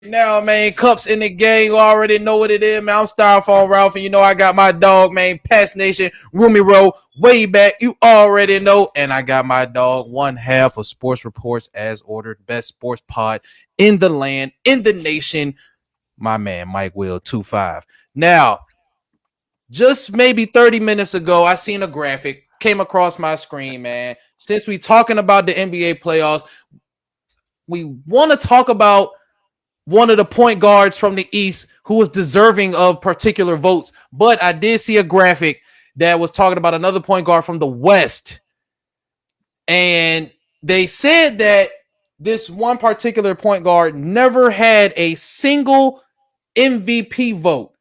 Now, man, cups in the game. You already know what it is, man. I'm Styrofoam Ralph, and you know I got my dog, man, Past Nation, Roomy Row, way back. You already know. And I got my dog, one half of Sports Reports as ordered, best sports pod in the land, in the nation. My man, Mike Will, 2-5. Now, just maybe 30 minutes ago, I seen a graphic, came across my screen, man. Since we talking about the NBA playoffs, we want to talk about one of the point guards from the East who was deserving of particular votes. But I did see a graphic that was talking about another point guard from the West. And they said that this one particular point guard never had a single MVP vote.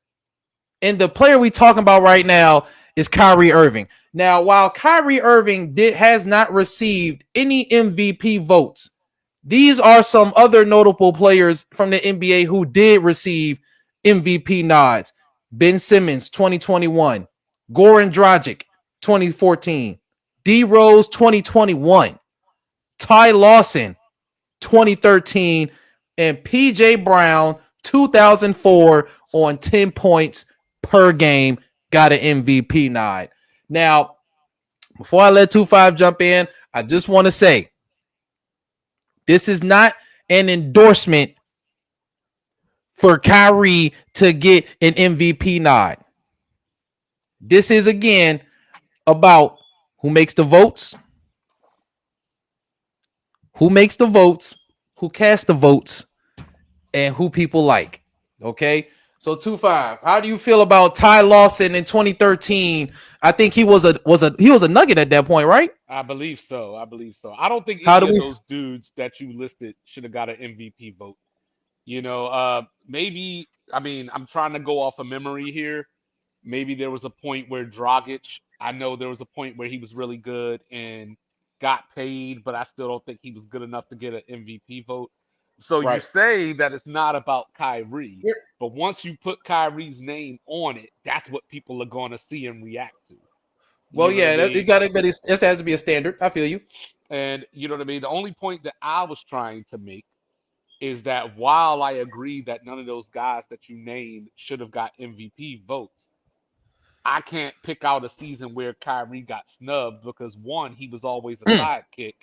And the player we talking about right now is Kyrie Irving. Now, while Kyrie Irving has not received any MVP votes, these are some other notable players from the NBA who did receive MVP nods. Ben Simmons, 2021. Goran Dragic, 2014. D Rose, 2021. Ty Lawson, 2013. And PJ Brown, 2004, on 10 points per game, got an MVP nod. Now, before I let 2-5 jump in, I just want to say, this is not an endorsement for Kyrie to get an MVP nod. This is, again, about who makes the votes, who casts the votes, and who people like. Okay? So 2-5. How do you feel about Ty Lawson in 2013? I think he was a Nugget at that point, right? I believe so. I believe so. I don't think How any do of we those dudes that you listed should have got an MVP vote. Maybe. I mean, I'm trying to go off of memory here. Maybe there was a point where Dragic. I know there was a point where he was really good and got paid, but I still don't think he was good enough to get an MVP vote. So you right? say that it's not about Kyrie, but once you put Kyrie's name on it, that's what people are going to see and react to. Well, You know what I yeah, it mean? got to, but it has to be a standard. I feel you. And you know what I mean? The only point that I was trying to make is that while I agree that none of those guys that you named should have got MVP votes, I can't pick out a season where Kyrie got snubbed because one, he was always a Mm, sidekick,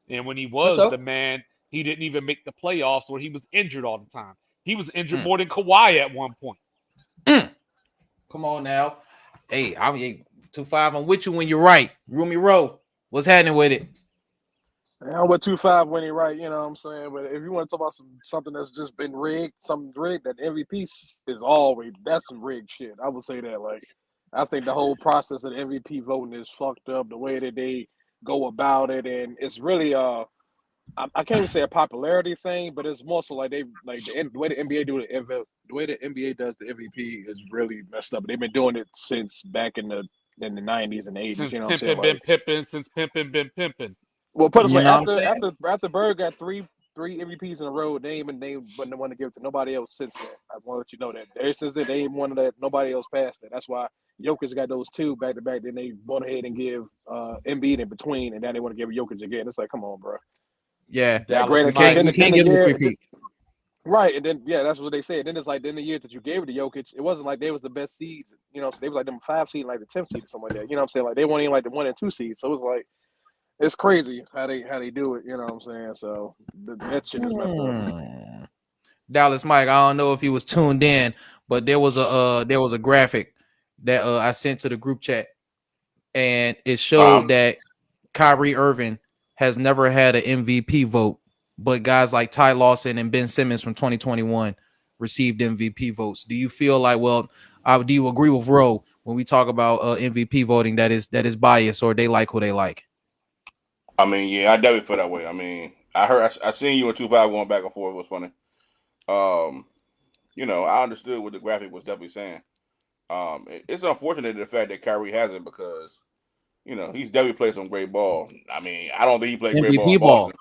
and when he that's was the so. man, he didn't even make the playoffs or he was injured all the time. He was injured Mm, more than Kawhi at one point. mm. Come on now. Hey, I'm 2-5. I'm with you when you're right. Roomy Row. What's happening with it? I'm with 2-5 when he right, you know what I'm saying? But if you want to talk about something that's just been rigged, something rigged, that MVP is always that's some rigged shit. I would say that. Like, I think the whole process of the MVP voting is fucked up. The way that they go about it, and it's really I can't even say a popularity thing, but it's more so like they like the way the NBA do the way the NBA does the MVP is really messed up. They've been doing it since back in the 90s and 80s. Since You know what I'm saying? pimping been Like, pimping, since pimping been pimping. well, put it this You way: know what I'm saying? after Bird got three MVPs in a row, they wouldn't want to give it to nobody else since then. I want to let you know that. Ever since then, they ain't wanted that nobody else passed that. That's why Jokic got those two back to back. Then they went ahead and give Embiid in between, and now they want to give Jokic again. It's like, come on, bro. Yeah. Now, Dallas granted, You then can't then, you Mavericks. then can't the give him a year, repeat. right, and then yeah, that's what they said. Then it's like then the year that you gave it to Jokic, it wasn't like they was the best seeds. You know, they was like them 5 seed, like the 10th seed or something like that. You know what I'm saying? Like they weren't even like the 1 and 2 seeds. So it was like it's crazy how they do it. You know what I'm saying? So that shit is messed up. Hmm. Dallas Mike, I don't know if he was tuned in, but there was a graphic that I sent to the group chat, and it showed Um, that Kyrie Irving has never had an MVP vote, but guys like Ty Lawson and Ben Simmons from 2021 received MVP votes. Do you feel like, well, do you agree with Roe when we talk about MVP voting that is biased, or they like who they like? I mean, yeah, I definitely feel that way. I mean, I seen you and 2-5 going back and forth. It was funny. Um, I understood what the graphic was definitely saying. It's unfortunate the fact that Kyrie hasn't because he's definitely played some great ball. I mean, I don't think he played great ball MVP in ball. Boston.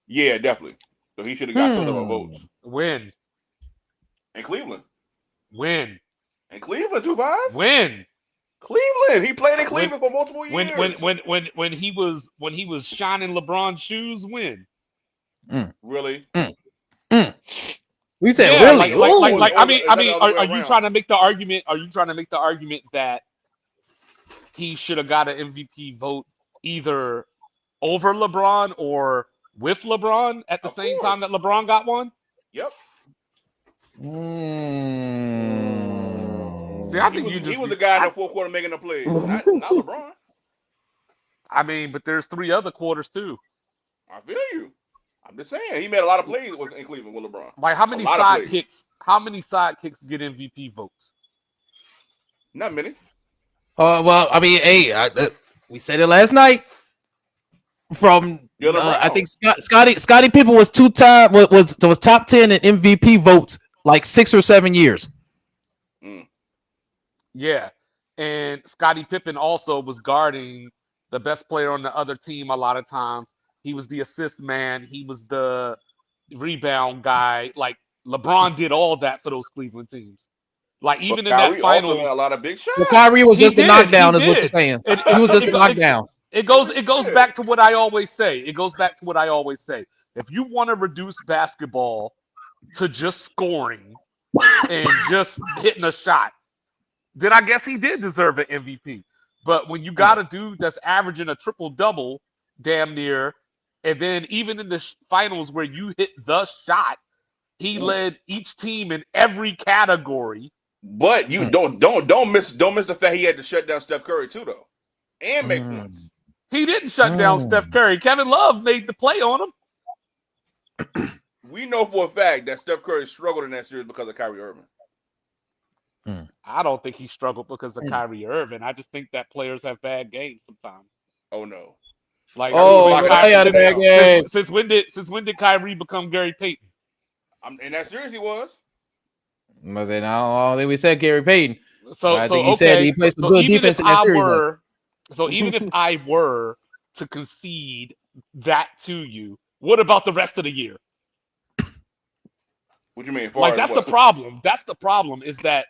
Yeah, definitely. So he should have got some type of votes Hmm. Win. in Cleveland. Win. In Cleveland, 2-5. Win. Cleveland. He played in When Cleveland for multiple years. when he was shining LeBron's shoes, win. Mm, Really? mm, mm. We said Yeah, really. Ooh. I Or mean, is that the other way are you around? trying to make the argument? Are you trying to make the argument that he should have got an MVP vote either over LeBron or with LeBron at the Of same time that course. LeBron got one? Yep. See, I Mm. think you He just, was the guy in the fourth quarter making the plays, not LeBron. I mean, but there's three other quarters too. I feel you. I'm just saying he made a lot of plays in Cleveland with LeBron. Like, how A many lot of plays. sidekicks? How many sidekicks get MVP votes? Not many. Well, I mean, hey, we said it last night. From Jalen I Brown. think Scottie Pippen was two-time was top 10 in MVP votes like 6 or 7 years. Mm. Yeah, and Scottie Pippen also was guarding the best player on the other team a lot of times. He was the assist man. He was the rebound guy. Like LeBron did all that for those Cleveland teams. Like But even in that Kyrie also made a finals, lot of big Well, shots. Kyrie was he just a did. He knockdown, is what you're did. saying. It He it was it, just a it, it, knockdown. it goes back to what I always say. It goes back to what I always say. If you want to reduce basketball to just scoring and just hitting a shot, then I guess he did deserve an MVP. But when you got a dude that's averaging a triple double, damn near, and then even in the finals where you hit the shot, he led each team in every category. But you Mm. don't miss the fact he had to shut down Steph Curry too though, and make Mm. points. He didn't shut down Steph Mm. Curry. Kevin Love made the play on him. We know for a fact that Steph Curry struggled in that series because of Kyrie Irving. Mm. I don't think he struggled because of Mm. Kyrie Irving. I just think that players have bad games sometimes. Oh no, Like Kyrie since was when Oh, locking I that had a series since bad down. game. when did Kyrie become Gary Payton? In that series he was. I said, no, I don't think we said Gary Payton, but So I so think he said okay. he played some So good even if defense in that I series, though. were so even if I were to concede that to you, what about the rest of the year? What you mean? As far Like as that's the what? problem. That's the problem is that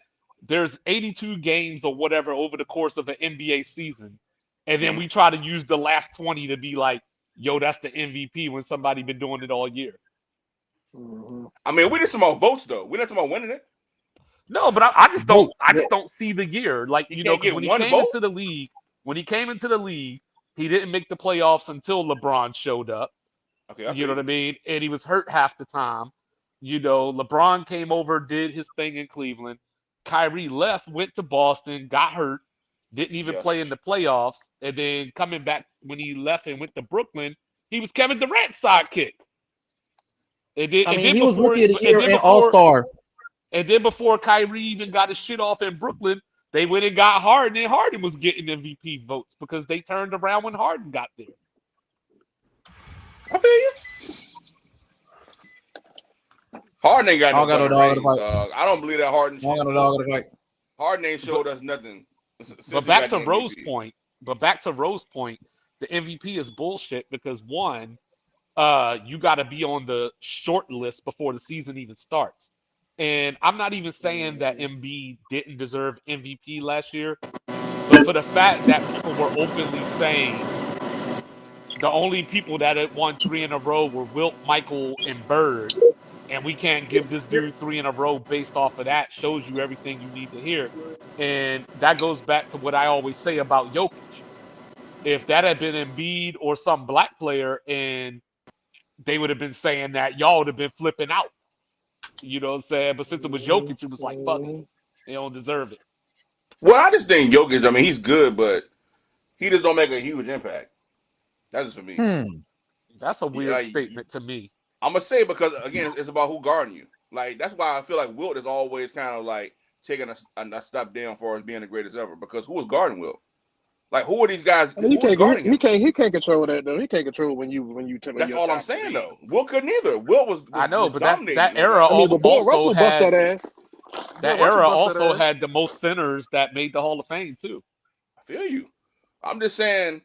there's 82 games or whatever over the course of an NBA season, and then Mm. we try to use the last 20 to be like, yo, that's the MVP when somebody been doing it all year. I mean, we did some more votes though. We didn't talk about winning it. No, but I just don't Vote. I just don't see the year. Like, He can't because get one vote. when he came into the league, he didn't make the playoffs until LeBron showed up. Okay, I You feel know what I you. mean? And he was hurt half the time. LeBron came over, did his thing in Cleveland. Kyrie left, went to Boston, got hurt, didn't even Yes. play in the playoffs. And then coming back when he left and went to Brooklyn, he was Kevin Durant's sidekick. And then, I and mean, then he was before rookie of the and year then and All before Star. and then before Kyrie even got his shit off in Brooklyn, they went and got Harden, and Harden was getting MVP votes because they turned around when Harden got there. I feel you. Harden ain't got I no don't got no fucking dog in the rings, fight. dog. I don't believe that Harden I don't got shit. no dog in the fight. Harden ain't But showed us nothing but since he back got to the Rose MVP. point. But back to Rose point, the MVP is bullshit because one, you got to be on the short list before the season even starts. And I'm not even saying that Embiid didn't deserve MVP last year, but for the fact that people were openly saying the only people that had won three in a row were Wilt, Michael, and Bird, and we can't give this dude three in a row based off of that, shows you everything you need to hear. And that goes back to what I always say about Jokic. If that had been Embiid or some black player and they would have been saying that, y'all would have been flipping out. You know what I'm saying? But since it was Jokic, it was like, fuck it. They don't deserve it. Well, I just think Jokic. I mean, he's good, but he just don't make a huge impact. That's just for me. Hmm. That's a Yeah, weird statement to me. I'm gonna say because again, it's about who guarding you. Like that's why I feel like Wilt is always kind of like taking a step down for as being the greatest ever. Because who is guarding Wilt? Like who are these guys? I mean, Who is guarding him? he can't control that though. He can't control when That's you're all I'm top saying three. though. Wilt couldn't either. Wilt was I was, know, was but that dominating on era that. I mean, but also had Bill Russell bust that ass. the most centers that made the Hall of Fame too. I feel you. I'm just saying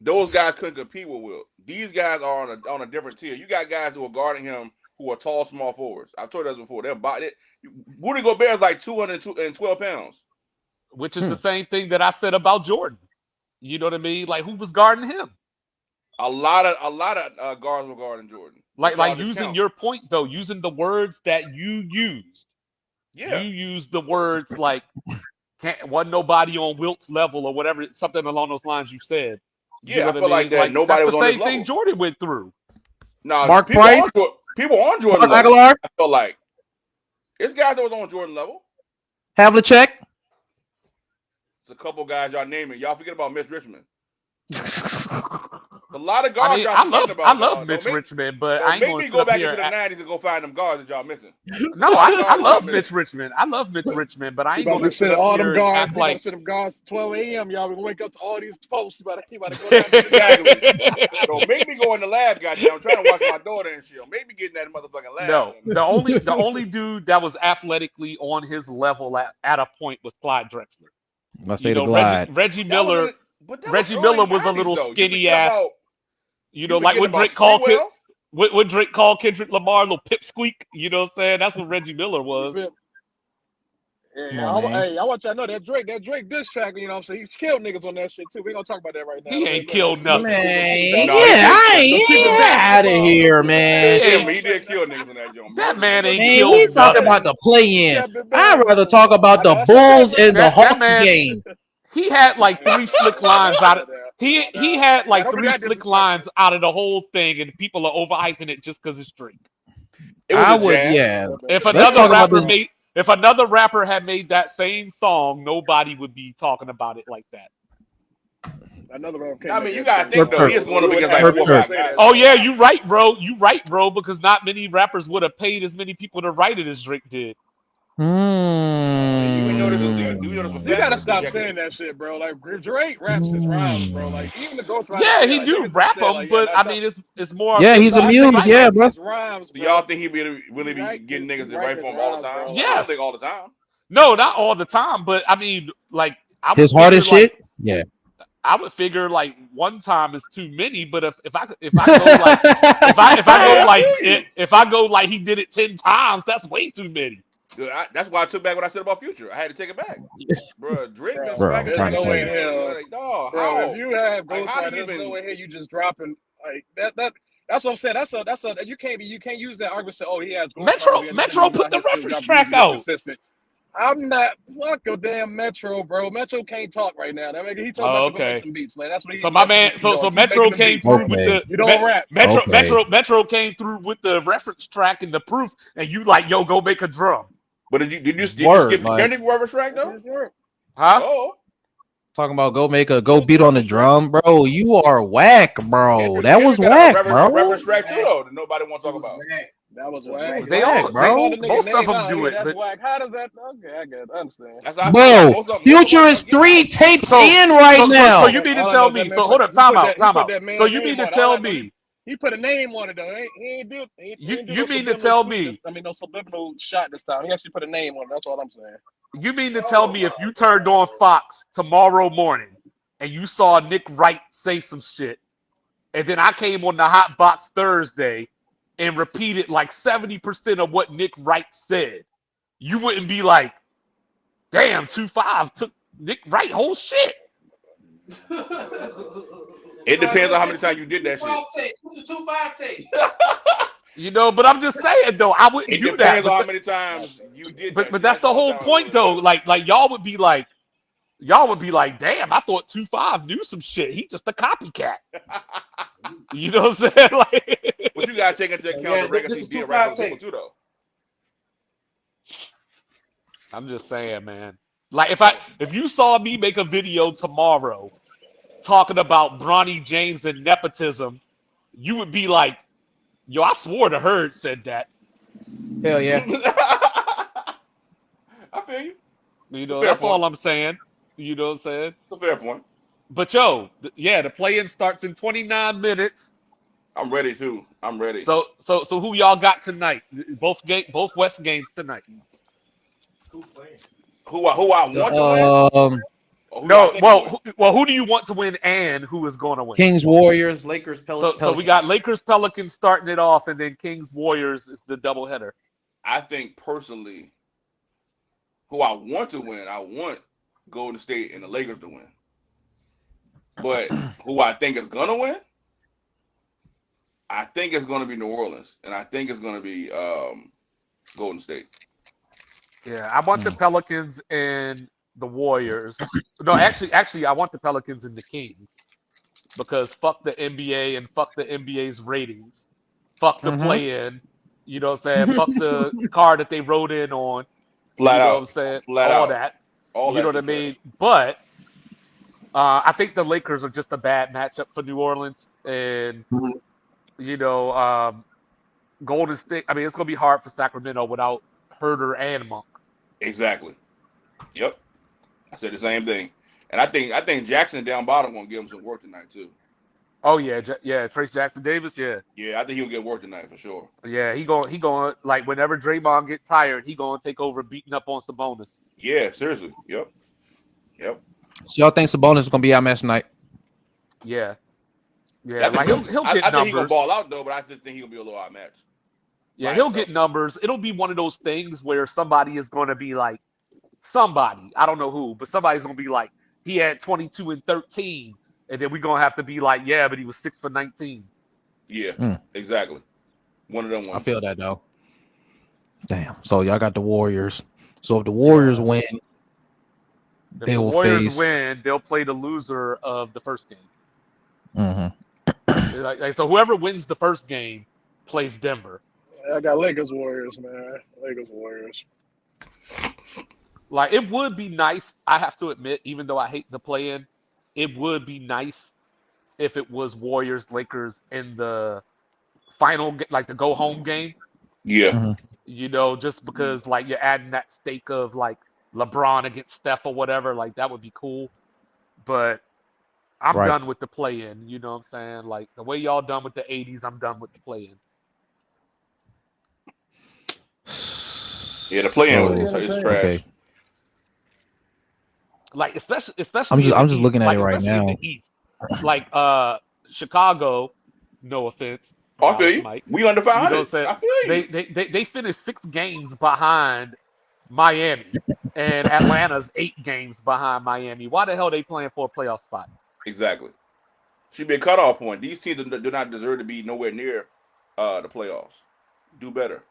those guys couldn't compete with Wilt. These guys are on a different tier. You got guys who are guarding him who are tall, small forwards. I've told you this before. They're body. Rudy Gobert is like 212 pounds. Which is the Hmm. same thing that I said about Jordan. You know what I mean? Like who was guarding him? A lot of guards were guarding Jordan. like using your point though, using the words that you used. You Yeah. used the words like wasn't nobody on Wilt's level or whatever, something along those lines you said. You know Yeah, I what I feel like mean? that Like nobody that's the was on his same thing level. Jordan went through. Now, Mark Price, people on Jordan Mark level. Aguilar, I feel like it's guys that was on Jordan level. Havlicek. It's a couple guys y'all naming. Y'all forget about Mitch Richmond. A lot of guards y'all forgetting I about, love dog. Mitch Richmond, but I Don't ain't make gonna me sit go up back into here. the 90s and go find them guards that y'all missing. No, A lot of I guards love y'all Mitch missing. Richmond. I love Mitch Richmond, but I You ain't about gonna to sit send up all here them and guards. act You about to like send them guards 12 a.m. Y'all gonna wake up to all these posts. You about to go down to the Exactly. Don't make me go in the lab, goddamn. I'm trying to watch my daughter and shit. Don't make me get in that motherfucking lab. no. The only dude that was athletically on his level at a point was Clyde Drexler. I You say the know, glide. Reggie That was Miller. but that was Reggie early Miller was a 90s little though. You skinny forget ass. about Like what Drake called Sprewell. what Drake called Kendrick Lamar, little pipsqueak. You know what I'm saying? That's what Reggie Miller was. Come on, man. Hey, I want y'all to know that Drake diss track, you know what I'm saying? He killed niggas on that shit too. We gonna talk about that right now. He ain't killed nothing. Man, No, he yeah, did I kill. ain't Don't keep it out of basketball. here, Don't keep it man. basketball. He did kill niggas on that joint. That Murder man niggas. ain't Man, we killed talking about nothing. the play-in. Kept it I'd rather basketball. talk about I the know that's your Bulls favorite. and the That Hawks man, game. he had like three slick lines out of he had like Don't be three that slick disrespectful. lines out of the whole thing, and people are overhyping it just because it's Drake. It was I a would, jam. yeah. If Let's another talk about rapper this. had made that same song, nobody would be talking about it like that. Another rapper can't I make mean, you that gotta same think Chirp, though. song. chirp. He is going up We wouldn't against have, like Chirp, we 4 or chirp. wouldn't 5 say guys. that Oh shit. yeah, you right, bro. You right, bro. Because not many rappers would have paid as many people to write it as Drake did. You notice? Do Mm. you notice what You Fat gotta Joe stop projected? saying that shit, bro. Like Drake raps his rhymes, bro. Like even the ghostwriter Yeah, said, he like do niggas be rap saying, them, like, yeah, but not I top. mean, it's more of Yeah, his he's a No, I say muse. he Yeah, writing bro. his rhymes, Do y'all bro. think he really be getting He niggas to write writing for his him all the rhymes, time? bro. I Like don't think yes. all the time. No, not all the time, but I mean, like His hardest shit. Yeah. I would figure like one time is too many, but if I go like if I go Hey, I like feel you. if I go like he did it 10 times, that's way too many. Dude, that's why I took back what I said about Future. I had to take it back. Bro, Drake been bro, Bro, I'm smacking there's trying to niggas no tell way like, in you. hell, like, dog, bro. If how? you have Like, how do ghostwriter, you there's no even? way here you just dropping like that. That's what I'm saying. That's a you can't use that argument. Say, oh, he has ghostwriters. Metro He's put out the here still reference dropping track music that's out. consistent. I'm not fuck your damn Metro, bro. Metro can't talk right now. That he told Oh, Metro go make okay. some beats, man. That's what So my that's what man, he keep so doing. Keep Metro making them came beats, through bro. with Okay. the You don't rap. Okay. Metro came through with the reference track and the proof, and you like, yo, go make a drum, But did you Word. skip the Like Kendrick reference track That's though? his work. huh? Oh, talking about go What was the beat on the reference track? drum, bro. You are whack, bro. That was Kendrick got whack, a bro. reference track too though that nobody want to talk about. That was That whack. was They whack, all They they called bro. the nigga most of name them out do here. it, That's but whack. How does that? Okay, I get. I understand. That's how I feel. Like Bro, most of Future them is get out. 3 tapes so in right so now. you mean to All I know tell is that me? man So hold up, he time put out. that So man's you mean name to on it. All tell I know me he put a name on it though. He ain't do you no mean to subliminal tell truth. me No subliminal shot this time. He actually put a name on it. That's all I'm saying. you mean to tell me if you turned on Fox tomorrow morning and you saw Nick Wright say some shit, and then I came on the Hot Box Thursday and repeated like 70% of what Nick Wright said, you wouldn't be like, damn, 2-5 took Nick Wright whole shit. It depends on how many times you did that shit. What's the 2-5 tape? You know, but I'm just saying though, I wouldn't It do that. depends on how many times you did that But shit. that's That's the the only whole time I would point do though. it. Like y'all would be like, damn, I thought 2-5 knew some shit. He just a copycat. You know what I'm saying? Like, But you gotta take into account Yeah, the records this he is did right for 2-5 the people tape. too, though. I'm just saying, man. Like if you saw me make a video tomorrow talking about Bronny James and nepotism, you would be like, yo, I swore the herd said that. Hell yeah. I feel you. You It's a know, fair that's point. all I'm saying. You know what I'm saying? It's a fair point. But yo, yeah, the play-in starts in 29 minutes. I'm ready too. I'm ready. So who y'all got tonight? Both West games tonight. Who I The want to win, or who I No, think will win? who do you want to win and who is going to win? Kings, Warriors, Lakers, So we Pelicans. got Lakers Pelicans starting it off, and then Kings Warriors is the doubleheader. I think personally, who I want to win, I want Golden State and the Lakers to win. But who I think is gonna win, I think it's going to be New Orleans, and I think it's going to be Golden State. Yeah, I want the Pelicans and the Warriors. No, actually, I want the Pelicans and the Kings because fuck the NBA and fuck the NBA's ratings. Fuck the Mm-hmm. play-in. You know what I'm saying? Fuck the car that they rode in on. Flat You know what out, I'm saying? flat All out, that. all You know that what I shit mean? trash. But I think the Lakers are just a bad matchup for New Orleans, and you know, Golden State. I mean, it's gonna be hard for Sacramento without Herter and Monk. Exactly. Yep. I said the same thing, and I think Jackson down bottom gonna give him some work tonight too. Oh yeah, yeah, Trace Jackson Davis. Yeah, Yeah, I think he'll get work tonight for sure. yeah. He going like whenever Draymond get tired, he gonna take over beating up on Sabonis. Yeah, seriously. Yep. Yep. So y'all think Sabonis is gonna be outmatched tonight? Yeah, Yeah, yeah. I think Like he'll. he'll I, get I think he gonna numbers. ball out though, but I just think he'll be a little outmatched Yeah, by he'll get himself. numbers. It'll be one of those things where somebody is gonna be like somebody. I don't know who, but somebody's gonna be like he had 22 and 13, and then we're gonna have to be like, yeah, but he was 6 for 19. Yeah, Mm, exactly. One of them I ones. feel that though. Damn. So y'all got the Warriors. So if the Warriors Yeah. win, If they the will Warriors face. win, they'll play the loser of the first game. Mhm. So whoever wins the first game plays Denver. I got Lakers Warriors, man. Lakers Warriors. Like it would be nice, I have to admit, even though I hate the play in, it would be nice if it was Warriors Lakers in the final, like the go home game. Yeah, Mhm. Just because like you're adding that stake of like LeBron against Steph or whatever, like that would be cool. But I'm Right. done with the play in. You know what I'm saying? Like the way y'all done with the '80s, I'm done with the play in. yeah. The It's playing pretty is entertaining. Okay. trash. Like especially I'm especially just in the I'm just East. looking at it Like right especially in now. the East. Like Chicago, no offense, I feel Dallas you. Mike. We under You know 500. what I'm saying? I feel They you. they they, they finished 6 games behind Miami. And Atlanta's 8 games behind Miami. Why the hell they playing for a playoff spot? Exactly. Should be a cutoff point. These teams do not deserve to be nowhere near the playoffs. Do better.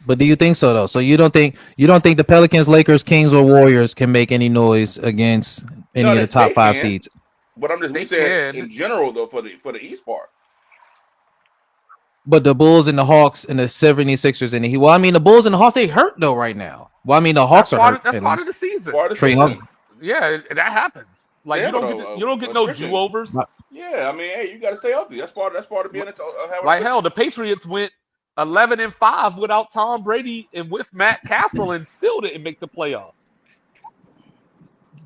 But do you think so though? So you don't think the Pelicans, Lakers, Kings, or Warriors can make any noise against any No, of the they top five can. seeds? But we They said can. in general though for the East part. But the Bulls and the Hawks and the 76ers and the Heat. Well, I mean the Bulls and the Hawks, they hurt though right now. Well, I mean the That's Hawks are part hurt of that's at part of least. the season. Part of the Trey season. Young. Yeah, that happens. They Like you have don't get you don't get no attrition. do-overs. Yeah, I mean, hey, you got to stay healthy. That's part of being having a Like good hell, team. the Patriots went 11-5 without Tom Brady and with Matt Castle and still didn't make the playoffs.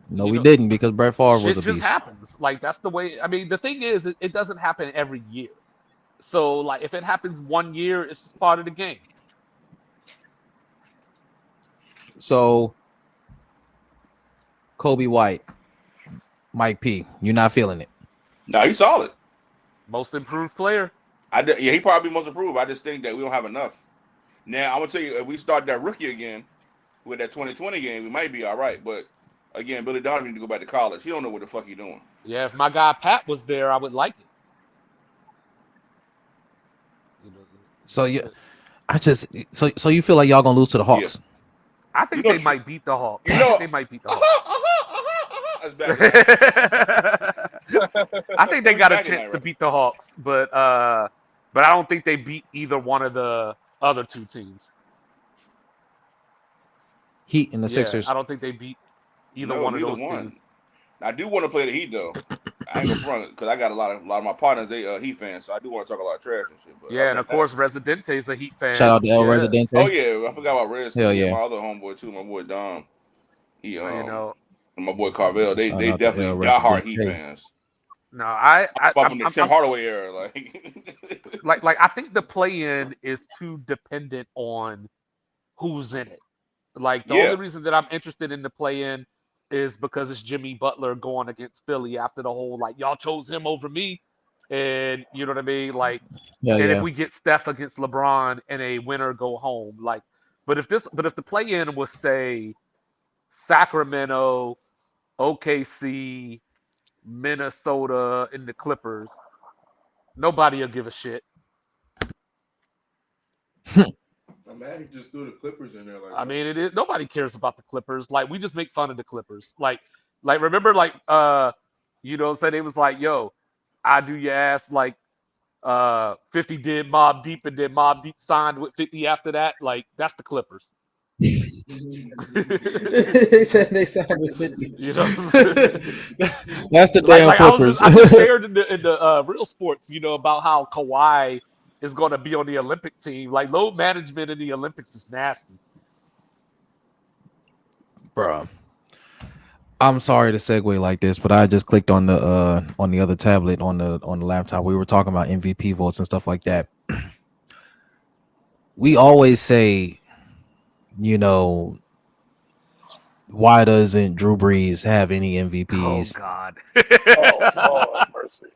No, You we know, didn't because Brett Favre was shit a just beast. happens. Like that's the way. I mean, the thing is, it doesn't happen every year. So like, if it happens one year, it's just part of the game. So Kobe White, Mike P, you're not feeling it. No, he's solid. Most improved player. Yeah, he probably most improved. I just think that we don't have enough. Now I'm gonna tell you, if we start that rookie again with that 2020 game, we might be all right. But again, Billy Donovan need to go back to college. He don't know what the fuck he doing. Yeah, if my guy Pat was there, I would like it. You know, So you I just so you feel like y'all gonna lose to the Yeah, Hawks. I you think know, they might beat the Hawks. you I think know. they might beat the Hawks. That's backing right. I think they Who's got a backing chance that to right? beat the Hawks, but I don't think they beat either one of the other two teams. Heat and the Yeah, I Sixers. don't think they beat either No, one of neither those teams. one. I do want to play the Heat though. I ain't gonna front because I got a lot of my partners. They Heat fans, so I do want to talk a lot of trash and shit. But Yeah, other and than of that, course Residente's a Heat Shout fan. out to El Yeah, oh Residente. yeah, I forgot about Hell Redskins. Yeah, yeah. my other homeboy too, my boy Dom. He you know, and my boy Carvel. They Shout they out to El definitely diehard Heat Residente. fans. no, I But from the Tim I'm Hardaway era, like like I think the play-in is too dependent on who's in it. Like the only yeah, reason that I'm interested in the play-in is because it's Jimmy Butler going against Philly after the whole like y'all chose him over me, and you know what I mean. Like, Hell and if yeah. we get Steph against LeBron and a winner go home, like, but if the play-in was say Sacramento, OKC, Minnesota and the Clippers, nobody will give a shit. I'm mad he just threw the Clippers in there like I that. mean, it is nobody cares about the Clippers. Like we just make fun of the Clippers. Like remember, like you know, what I'm saying it was like, yo, I do your ass like 50 did Mob Deep and then Mob Deep signed with 50 after that. Like that's the Clippers. They said they signed with 50. You know, what I'm saying? That's the like damn like Clippers. I just shared in the Real Sports, you know, about how Kawhi is going to be on the Olympic team. Like load management in the Olympics is nasty. Bro, I'm sorry to segue like this, but I just clicked on the other tablet on the laptop. We were talking about MVP votes and stuff like that. We always say, you know, why doesn't Drew Brees have any Oh MVPs? God. Oh, Lord mercy.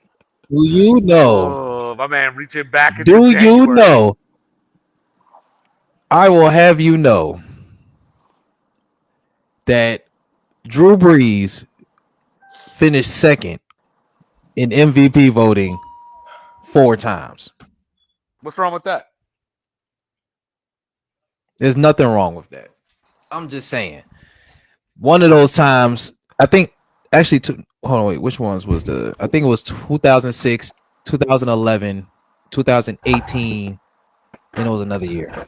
Do you know? Oh, my man reaching back into Do you January. know? I will have you know that Drew Brees finished second in MVP voting 4 times. What's wrong with that? There's nothing wrong with that. I'm just saying. One of those times, I think, actually, hold on, wait, which ones was the? I think it was 2006, 2011, 2018, and it was another year.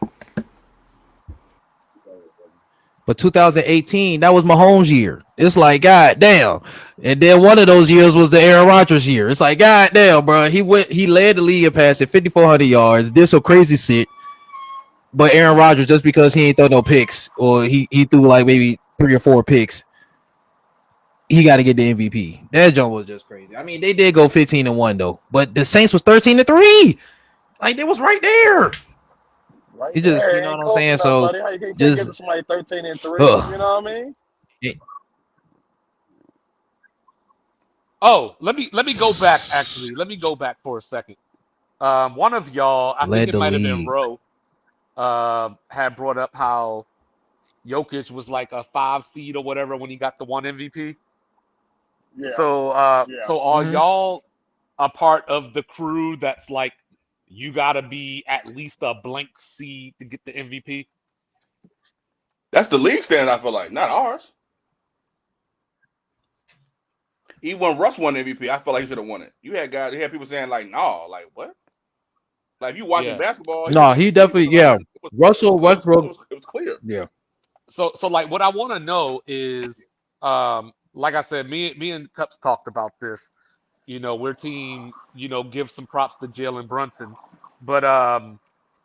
But 2018, that was Mahomes' year. It's like, god damn. And then one of those years was the Aaron Rodgers year. It's like, god damn, bro. He led the league in passing 5,400 yards, did some crazy shit. But Aaron Rodgers, just because he ain't throw no picks, or he threw like maybe 3 or 4 picks, he got to get the MVP. That joint was just crazy. I mean, they did go 15-1 though, but the Saints was 13-3. Like, they was right there. Right It just, there, you know ain't what I'm close saying? enough, So buddy. How you can't just, get to somebody 13-3? ugh. You know what I mean? Oh, let me go back actually. Let me go back for a second. One of y'all, I think Led it the might have been league. Roe, had brought up how Jokic was like a 5 seed or whatever when he got the one MVP. Yeah, So yeah. so are Mm-hmm. y'all a part of the crew that's like you gotta be at least a blank seed to get the MVP? That's the league standard. I feel like, not ours. Even when Russ won MVP, I feel like he should have won it. You had people saying like, "No, like what?" Like if you watching Yeah. basketball, he was No, he MVP, but definitely, yeah. like Russell Westbrook, it was clear. yeah. So like what I want to know is like I said, me and Cups talked about this. You know, we're team, you know, give some props to Jalen Brunson. But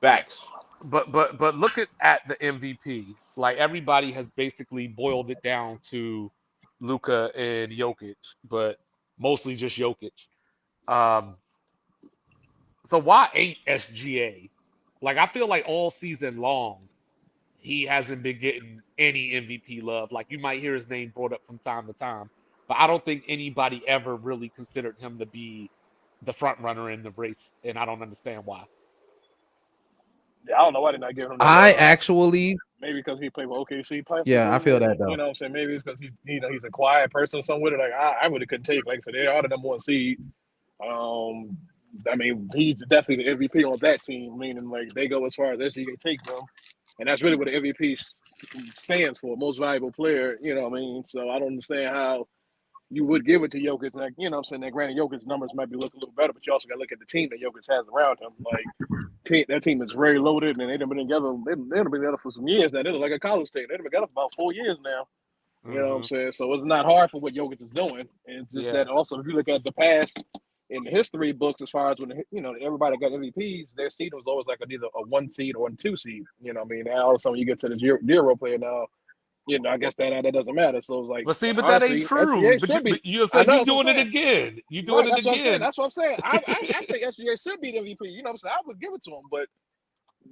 Facts. but look at the MVP. Like everybody has basically boiled it down to Luka and Jokic, but mostly just Jokic. Um, so why ain't SGA? Like I feel like all season long he hasn't been getting any MVP love. Like you might hear his name brought up from time to time, but I don't think anybody ever really considered him to be the front runner in the race, and I don't understand why. Yeah, I don't know why they're not giving him that I love. actually, Maybe because he played with OKC yeah, I possibly, feel that maybe. though. You know what I'm saying? Maybe it's because he's a quiet person or something with it. Like I really couldn't take. Like I said, they are the number 1 seed. Um, I mean, he's definitely the MVP on that team. Meaning, like they go as far as SGA takes them, and that's really what the MVP stands for, most valuable player. You know what I mean? So I don't understand how you would give it to Jokic. Like, you know what I'm saying? That granted, Jokic's numbers might be looking a little better, but you also got to look at the team that Jokic has around him. Like, that team is very loaded, and they've been together. They've been together for some years now. They're like a college team. They've been together for about 4 years now. You know what I'm Hmm. saying? So it's not hard for what Jokic is doing. And it's just Yeah. that also, if you look at the past in the history books, as far as when, you know, everybody got MVPs, their seed was always like either a 1 seed or a 2 seed. You know what I mean? Now, all of a sudden, you get to the zero player now, you know, I guess that doesn't matter. So it's like, But that ain't honestly, true. SGA should be. But you I said know you that's what doing I'm it saying. again. You doing Right, it that's what I'm saying. again. That's what I'm saying. I think SGA should be the MVP. You know what I'm saying? I would give it to him, but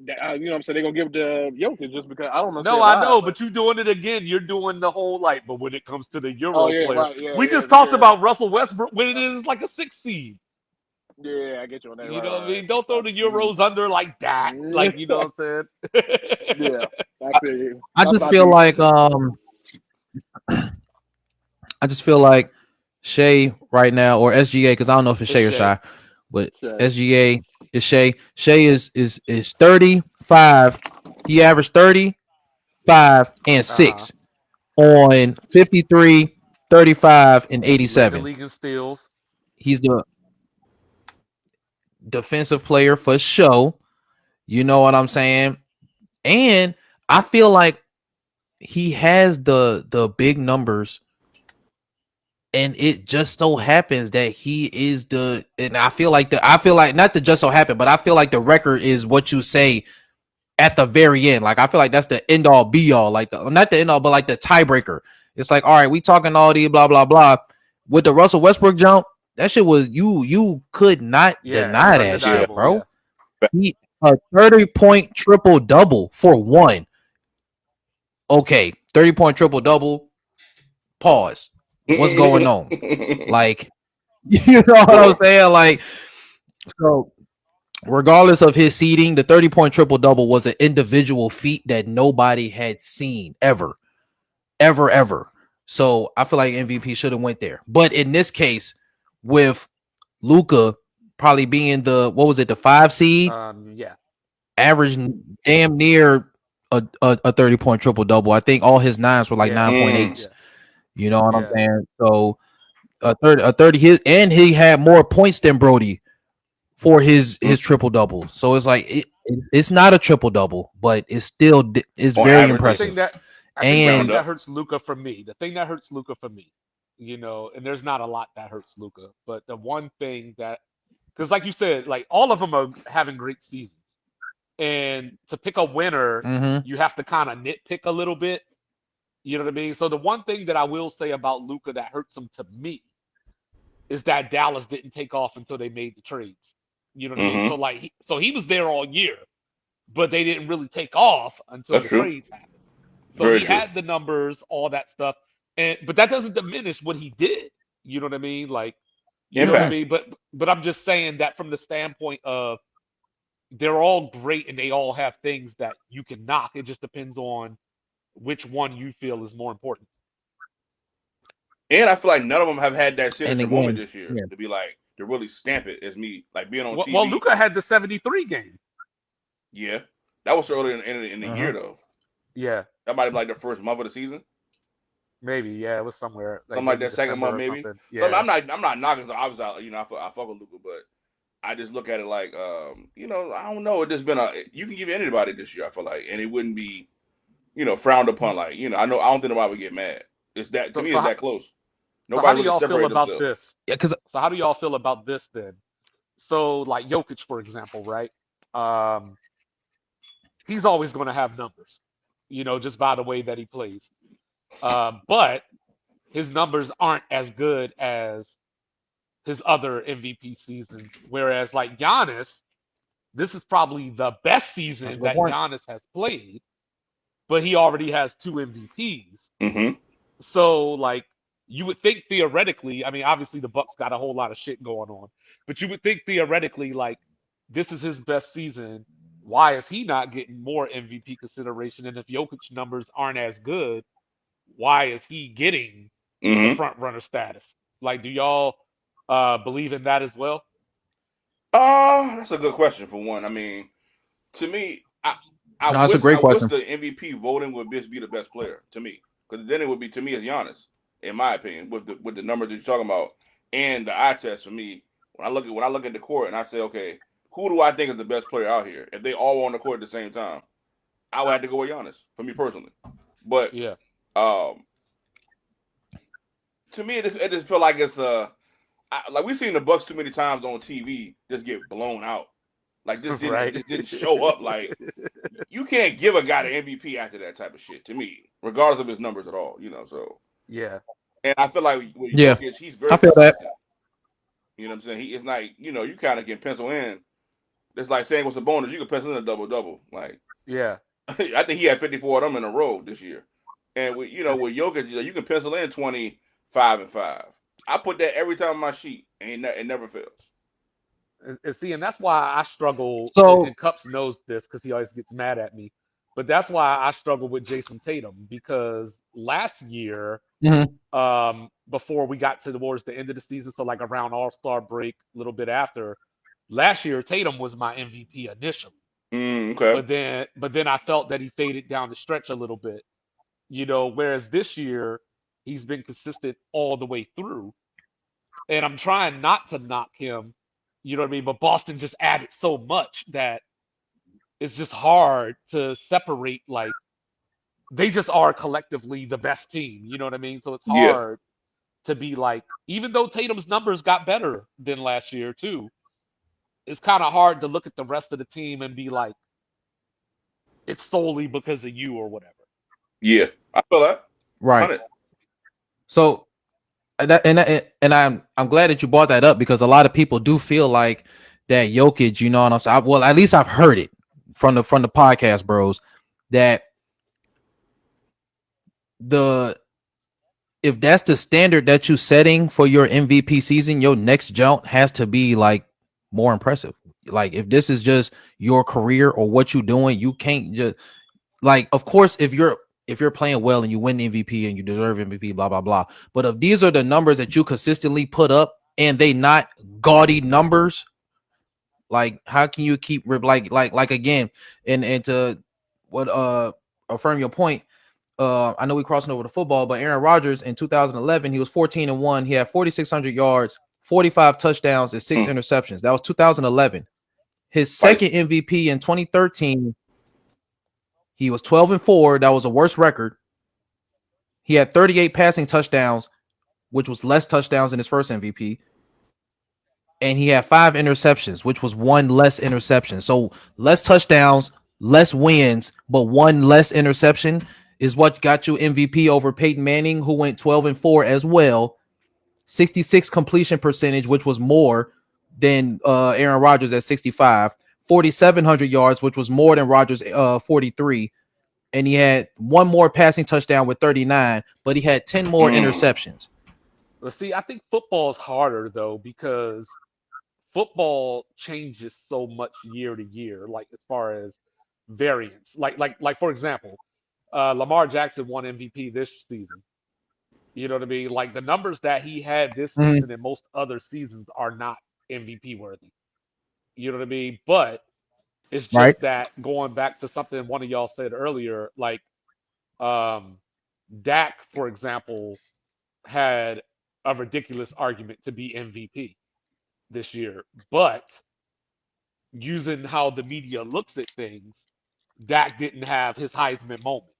you know what I'm saying? They're going to give it to Jokic just because I don't No, understand I why, know, but but you doing it again. You're doing the whole like, but when it comes to the oh, Euro yeah, players, right. Yeah, we yeah, just talked yeah. about Russell Westbrook when it is like a 6 seed. Yeah, I get you on that. You know what I Right, mean? Don't throw the right. Euros under like that. Like, you know what I'm saying? Yeah, I I, feel you. I That's just my feel beef. like, I just feel like Shay right now, or SGA, because I don't know if it's It's Shay or Shay. Shy, but Shaq. SGA is Shay. Shay is 35. He averaged 35 and Uh-huh. 6 on 53, 35, and Led the 87. league in steals. He's the defensive player for show. You know what I'm saying? And I feel like he has the big numbers, and it just so happens that he is the, and I feel like not to just so happen, but I feel like the record is what you say at the very end. Like I feel like that's the end all be all, like the not the end all, but like the tiebreaker. It's like, all right, we talking all these blah blah blah. With the Russell Westbrook jump, that shit was, you could not Yeah, it was deny that Yeah. shit, undeniable. Yeah. bro. He a 30-point triple double for one. Okay, 30-point triple double. Pause. What's going on? Like, you know what I'm Sure. saying? Like, so regardless of his seeding, the 30-point triple double was an individual feat that nobody had seen ever, ever, ever. So I feel like MVP should have went there. But in this case, with Luca probably being the, what was it, the 5 seed, Yeah. average damn near a 30-point triple double. I think all his nines were like Yeah. 9.8s. Yeah. You know what I'm Yeah. saying? So a 30 his, and he had more points than Brody for his triple double. So it's like it's not a triple double, but it's still, it's On very average, The yeah. thing impressive. that I think the And thing Round that up. hurts Luca for me, the thing that hurts Luca for me, and there's not a lot that hurts Luca, but the one thing that, because like you said, like all of them are having great seasons, and to pick a winner, mm-hmm. you have to kind of nitpick a little bit. You know what I mean? So the one thing that I will say about Luca that hurts him to me is that Dallas didn't take off until they made the trades. You know what I mean? So Mm-hmm. like, so he was there all year, but they didn't really take off until That's the true. trades happened. So Very he true. had the numbers, all that stuff, and but that doesn't diminish what he did. You know what I mean? Like, you know what I Mm-mm. Impact. mean? But I'm just saying that from the standpoint of they're all great and they all have things that you can knock. It just depends on which one you feel is more important. And I feel like none of them have had that And signature moment again, this year yeah, to be like to really stamp it as me, like being on Well, TV. Luca had the 73 game. Yeah, that was early in the uh-huh. year though. Yeah, That might have been like the first month of the season, maybe. Yeah, it was somewhere like something like maybe that. Second December month or maybe. something. So Yeah. I'm not knocking. So obviously, I fuck with Luca, but I just look at it like, I don't know. It just been a, you can give anybody this year. I feel like, and it wouldn't be, frowned upon. Like, I don't think nobody would get mad. It's that to So me. so It's how, that close. so how Nobody do really y'all feel separated about themselves. this? Yeah, because So how do y'all feel about this then? So like Jokic, for example, right? Um, he's always going to have numbers, just by the way that he plays. But his numbers aren't as good as his other MVP seasons. Whereas like Giannis, this is probably the best that's a season good that point. Giannis has played, but he already has two MVPs. Mm-hmm. So like you would think theoretically, I mean, obviously the Bucks got a whole lot of shit going on, but you would think theoretically like this is his best season. Why is he not getting more MVP consideration? And if Jokic numbers aren't as good, why is he getting the Mm-hmm. front runner status? Like, do y'all believe in that as well? That's a good question for one. I mean, to me, No, that's a I great wish question. the MVP voting would just be the best player to me, because then it would be to me as Giannis, in my opinion, with the numbers that you're talking about and the eye test for me. When I look at the court and I say, okay, who do I think is the best player out here? If they all on the court at the same time, I would have to go with Giannis for me personally. But Yeah. um, to me, it just feel like it's like we've seen the Bucks too many times on TV just get blown out. Like Right. this didn't show up. Like you can't give a guy the MVP after that type of shit to me, regardless of his numbers at all. So Yeah. and I feel like with Yeah, Jokic, he's I very feel that. consistent. You know what I'm saying? He is like you kind of can pencil in. It's like saying what's a bonus. You can pencil in a double double. Like Yeah. I think he had 54 of them in a row this year. And with Jokic, you can pencil in 25-5. I put that every time on my sheet, and it never fails. And see, and that's why I struggle, So and Cups knows this because he always gets mad at me. But that's why I struggle with Jason Tatum because last year, Mhm. before we got towards the end of the season, so like around All-Star break, a little bit after, last year Tatum was my MVP initially. Okay. But then I felt that he faded down the stretch a little bit, whereas this year he's been consistent all the way through. And I'm trying not to knock him, you know what I mean? But Boston just added so much that it's just hard to separate, like, they just are collectively the best team, you know what I mean? So it's Yeah. hard to be like, even though Tatum's numbers got better than last year too, it's kind of hard to look at the rest of the team and be like, it's solely because of you or whatever. Yeah. I feel that. Right. 100. So and I'm glad that you brought that up because a lot of people do feel like that Jokic, you know what I'm saying? Well, at least I've heard it from the podcast bros that if that's the standard that you setting for your MVP season, your next jump has to be like more impressive. Like if this is just your career or what you're doing, you can't just like, of course, if you're playing well and you win the MVP and you deserve MVP, blah blah blah. But if these are the numbers that you consistently put up and they not gaudy numbers, like how can you keep like again and to what affirm your point? I know we're crossing over to football, but Aaron Rodgers in 2011, he was 14-1. He had 4,600 yards, 45 touchdowns, and 6 interceptions. That was 2011. His second MVP in 2013, he was 12-4. That was a worse record. He had 38 passing touchdowns, which was less touchdowns than his first MVP. And he had 5 interceptions, which was 1 less interception. So less touchdowns, less wins, but 1 less interception is what got you MVP over Peyton Manning, who went 12-4 as well. 66 completion percentage, which was more than Aaron Rodgers at 65. 4,700 yards, which was more than Rodgers 43. And he had 1 more passing touchdown with 39, but he had 10 more interceptions. Well, see, I think football is harder though because football changes so much year to year, like as far as variance. Like for example, Lamar Jackson won MVP this season. You know what I mean? Like the numbers that he had this season and most other seasons are not MVP worthy. You know what I mean? But it's Right. just that going back to something one of y'all said earlier, like um Dak, for example, had a ridiculous argument to be MVP this year. But using how the media looks at things, Dak didn't have his Heisman moment.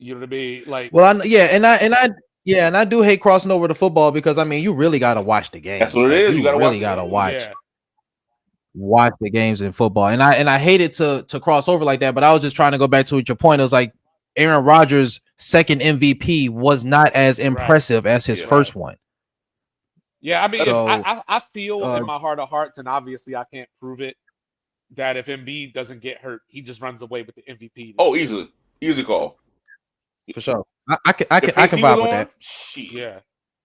You know what I mean? Like, Well, and I do hate crossing over to football because I mean you really got to watch the That's games. what it Like is. You you got to watch really the got to game. watch the games in football. And I hated to cross over like that, but I was just trying to go back to your point. It was like Aaron Rodgers' second MVP was not as impressive as his first one. Yeah, I mean, So I feel in my heart of hearts, and obviously I can't prove it, that if Embiid doesn't get hurt, he just runs away with the MVP. Oh, easily, easy call. For sure, I can If vibe with that. Shit. Yeah.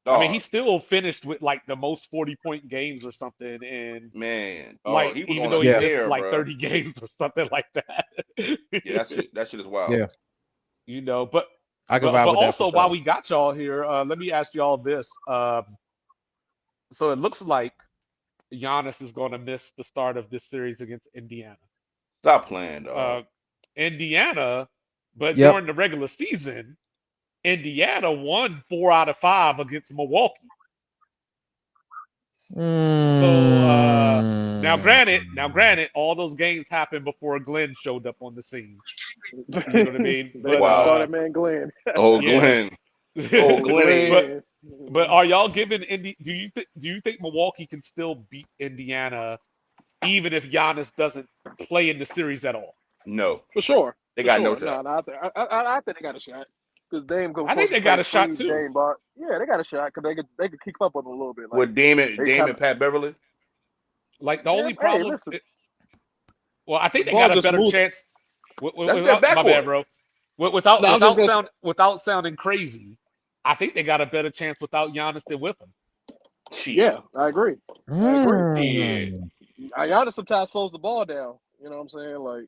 Dog. I mean, he still finished with like the most 40-point games or something, and man, like he was even on though a he tear, missed like bro. 30 games or something like that. Yeah, that shit is wild. Yeah, But I can vibe with that. also while we got y'all here, let me ask y'all this. So it looks like Giannis is going to miss the start of this series against Indiana. Stop playing, dog. Indiana, but during the regular season, Indiana won 4 out of 5 against Milwaukee. So now granted, all those games happened before Glenn showed up on the scene. You know what I mean? They saw that man Glenn. Oh, Glenn. Oh, Glenn. But are y'all giving Do you think Milwaukee can still beat Indiana even if Giannis doesn't play in the series at all? No, for sure. They got no shot. No, I think they got a shot because Dame goes. I think they got a shot too. Dame, yeah, they got a shot because they could keep up on them a little bit. Like, with Dame and Pat Beverly. Like the only problem. Well, I think they ball got a just better moves. chance. That's My bad, bro. Without sounding crazy, I think they got a better chance without Giannis than with him. Yeah, I agree. Yeah. Giannis sometimes slows the ball down. You know what I'm saying? Like,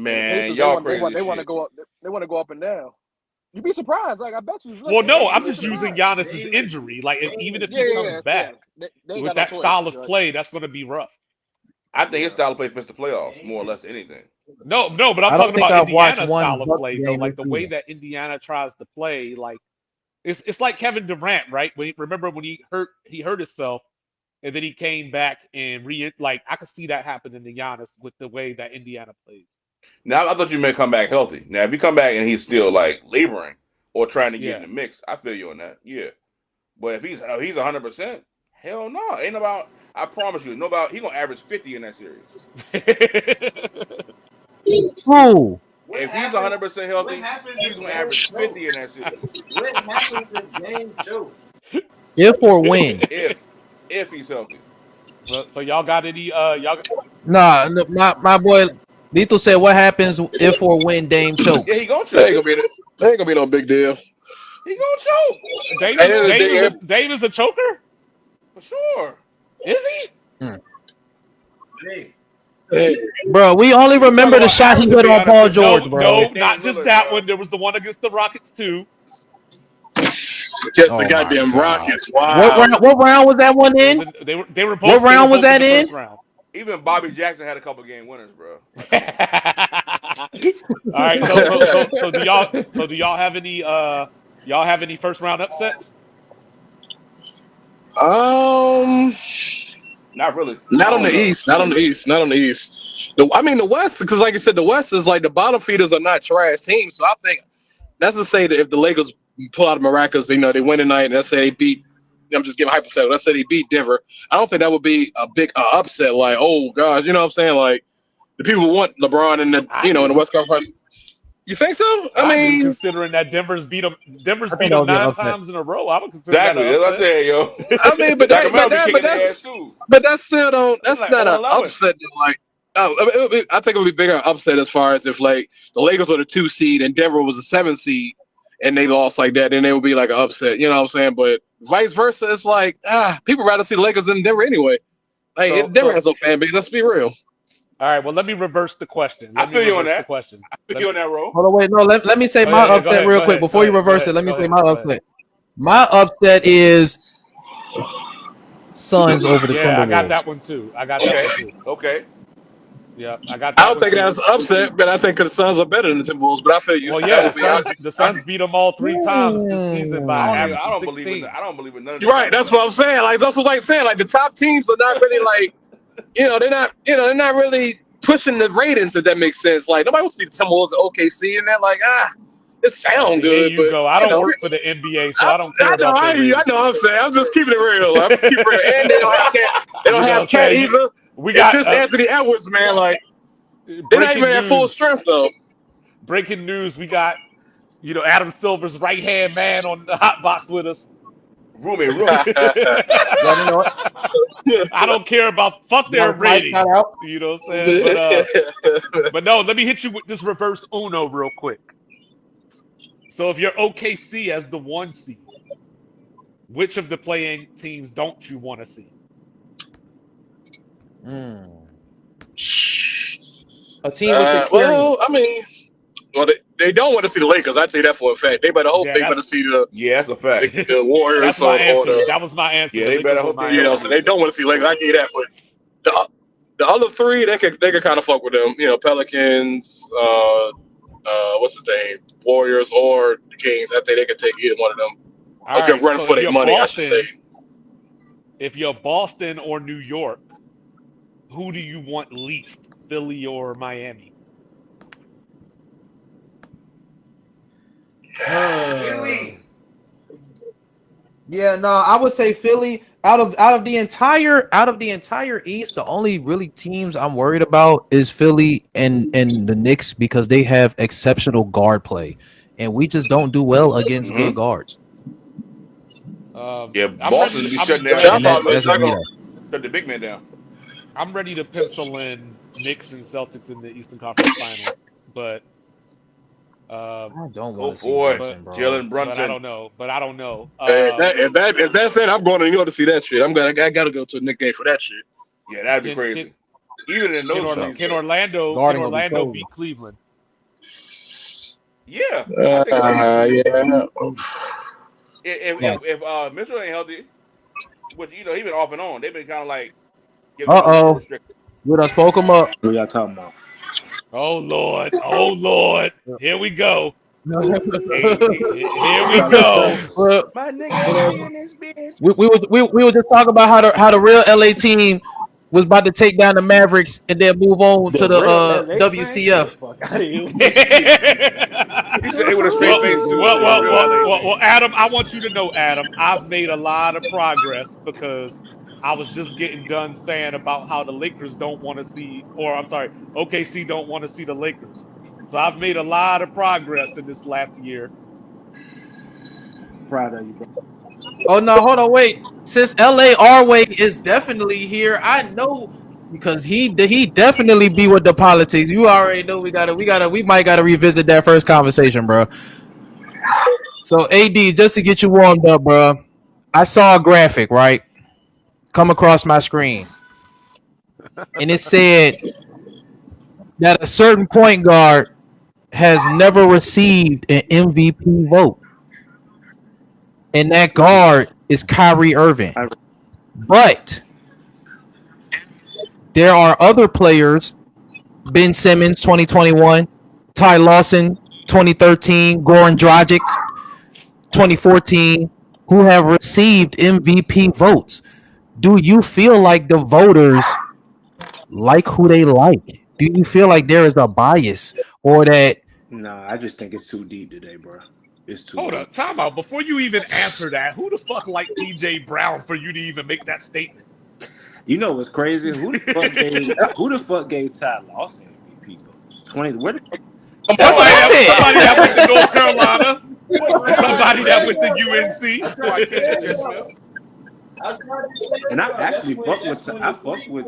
And the Man, Pacers, y'all crazy they as want to shit. go up. They want to go up and down. You'd be surprised. Like I bet you. Well, Listen, no, you'd I'm be just using surprised. Giannis's injury. Like, even if he comes Yeah. back They ain't with got no that choice. style of Like, play, that's going to be rough. I think his style of play fits the playoffs more or less than anything. No, but I'm I don't talking think about I've watched Indiana's one style of Bucks play though. game Like this the way season. that Indiana tries to play, like it's like Kevin Durant, right? Remember when he hurt himself and then he came back and like I could see that happening to Giannis with the way that Indiana plays. Now I thought you may come back healthy. Now if you come back and he's still like laboring or trying to get in Yeah. the mix, I feel you on that. Yeah, but if he's 100%, hell no, ain't about. I promise you, no about. He gonna average 50 in that series. Who? If he's 100% healthy, he's gonna average 50 in that series. If or when? If he's healthy. Well, so y'all got any y'all Nah, no, my boy Lethal said, "What happens if or when Dame Yeah, chokes?" he gonna that ain't choke. gonna be. That ain't gonna be no big deal. He gonna choke. Dame At the is end of the Dame is a day, Dame is a choker? For sure. Is he? Hmm. hey, Bro, we only You talking remember the about shot he average to hit be on Paul George, No, 100% bro. no, and not Dame just Lillard, that bro. one. There was the one against the Rockets too. against the Oh my goddamn god. Rockets. Wow. What round was that one It was in? in, they were What both round was in that the in? first round. Even Bobby Jackson had a couple game winners, bro. Like, All come on. right, so do y'all have any first round upsets? um, Not really. I not on the don't know. East. Not on the East. Not on the East. I mean, the West, because like I said, the West is like the bottom feeders are not trash teams. So I think that's to say that if the Lakers pull out a miraculous, they win tonight, and let's say they beat. I'm just giving hypothetical. Let's say they beat Denver. I don't think that would be a big upset. Like, oh gosh, you know what I'm saying? Like the people want LeBron in the I in the do. West Conference. You think so? I I do, mean, considering that Denver's I beat think that them would be an nine upset. times in a row. I would consider that an Exactly. As I upset. said, yo. but Sacramento be kicking their ass that's too. still don't. They That's like not an 0-11. upset. Like, oh, I think it would be bigger upset as far as if like the Lakers were the 2 seed and Denver was the 7 seed and they lost like that, then it would be like an upset. You know what I'm saying? But vice versa, it's like people rather see the Lakers than Denver anyway. Like So Denver so has no fan base. Let's be real. all right. Well, let me reverse the question. I Let me feel you on reverse the that. question. I feel Let you me. on that, roll. Hold on, wait, no, let me say Oh my yeah. Go upset ahead. real Go quick ahead. Go before you ahead. Go reverse it. ahead. Let me Go say ahead. my Go ahead. upset. My upset is Suns over the Yeah, I got Timberwolves. that one too. I got that Okay. one too. Okay. Yeah, I got I that don't one think too. that's an upset, but I think the Suns are better than the Timberwolves. But I feel you. Well, yeah, That the would be. Suns beat them all three times this season by I an don't Hmm. even. average I of don't believe in. 16. I don't believe in none of You're this right. type of That's stuff. what I'm saying. Like that's what I'm saying. Like the top teams are not really like they're not really pushing the ratings if that makes sense. Like nobody will see the Timberwolves and OKC and they're like it sound Here good, you but go. I don't work for the NBA, so I don't care I know about their I ratings. know what I'm saying. I'm just keeping it real. I'm just keeping it real. And they don't have cat. They don't You know what have I'm cat saying? either. We It's got just Anthony Edwards, man. Like they're not even breaking at full news. strength though. Breaking news. We got Adam Silver's right hand man on the hot box with us. Roomy. Yeah, you know what? I don't care about fuck their Mike shout ratings. out. You know what I'm saying? But no, let me hit you with this reverse Uno real quick. So if you're OKC as the 1 seed, which of the playing teams don't you want to see? Hmm. A team with experience. Well, I mean, they don't want to see the Lakers. I tell you that for a fact. They better hope Yeah, they better see Yeah, that's a fact. the Warriors that's my or answer. the That was my answer. Yeah, The they better Lakers were hope my they don't so answer. see they it. don't want to see Lakers. I give you that, but the other three they can kind of fuck with them. Pelicans, what's the name, Warriors or the Kings. I think they can take either one of them. All A good right. run So for their money, I should say. If you're Boston or New York, who do you want least, Philly or Miami? Yeah, no, I would say Philly out of the entire East, the only really teams I'm worried about is Philly and the Knicks because they have exceptional guard play, and we just don't do well against good Mm-hmm. guards. Yeah, I'm ready. Boston be I'm shutting down Shot And ready. that probably that's is just not me going. though. shut the big man down. I'm ready to pencil in Knicks and Celtics in the Eastern Conference Finals, but uh, I don't Go want to see for it, but Brunson, bro. Jalen but I Brunson. don't know. But I don't know. If that's it, I'm going to New York to see that shit. I gotta go to a Knicks game for that shit. Yeah, that'd be Can crazy. Even in those Can, leagues, can though. Orlando can Guarding will be Orlando crazy. beat Cleveland? Yeah, I think so. Yeah. If Mitchell ain't healthy, which he been off and on, they've been kind of like giving him a little bit Uh-oh. restricted. We done spoke him up. What y'all talking about? Oh Lord. Oh Lord. Here we go. Here we go. Well, My nigga be in this bitch. we were just talking about how the real LA team was about to take down the Mavericks and then move on The to the real LA man, get the WCF. fuck out of here with well, this shit. He said it with a straight face too. well, The well, real well, LA well, team. well, Adam, I want you to know, Adam, I've made a lot of progress because I was just getting done saying about how the Lakers don't want to see, or I'm sorry, OKC don't want to see the Lakers. So I've made a lot of progress in this last year. Proud of you, bro. Oh no, hold on, wait. Since LA our way is definitely here, I know because he definitely be with the politics. You already know we might gotta revisit that first conversation, bro. So AD, just to get you warmed up, bro. I saw a graphic, right? Come across my screen. And it said that a certain point guard has never received an MVP vote. And that guard is Kyrie Irving. I, But there are other players, Ben Simmons 2021, Ty Lawson 2013, Goran Dragic 2014, who have received MVP votes. Do you feel like the voters like who they like? Do you feel like there is a bias or that nah, I just think it's too deep today, bro. It's too Hold deep. up, time out. Before you even answer that, who the fuck like TJ Brown for you to even make that statement? You know what's crazy? Who the fuck gave Ty Lawson MVP votes? 20. Where the fuck? that's what I Somebody that went to said? North Carolina, What Ron somebody that went to Red? UNC. Why KJ Smith? And I actually I fuck with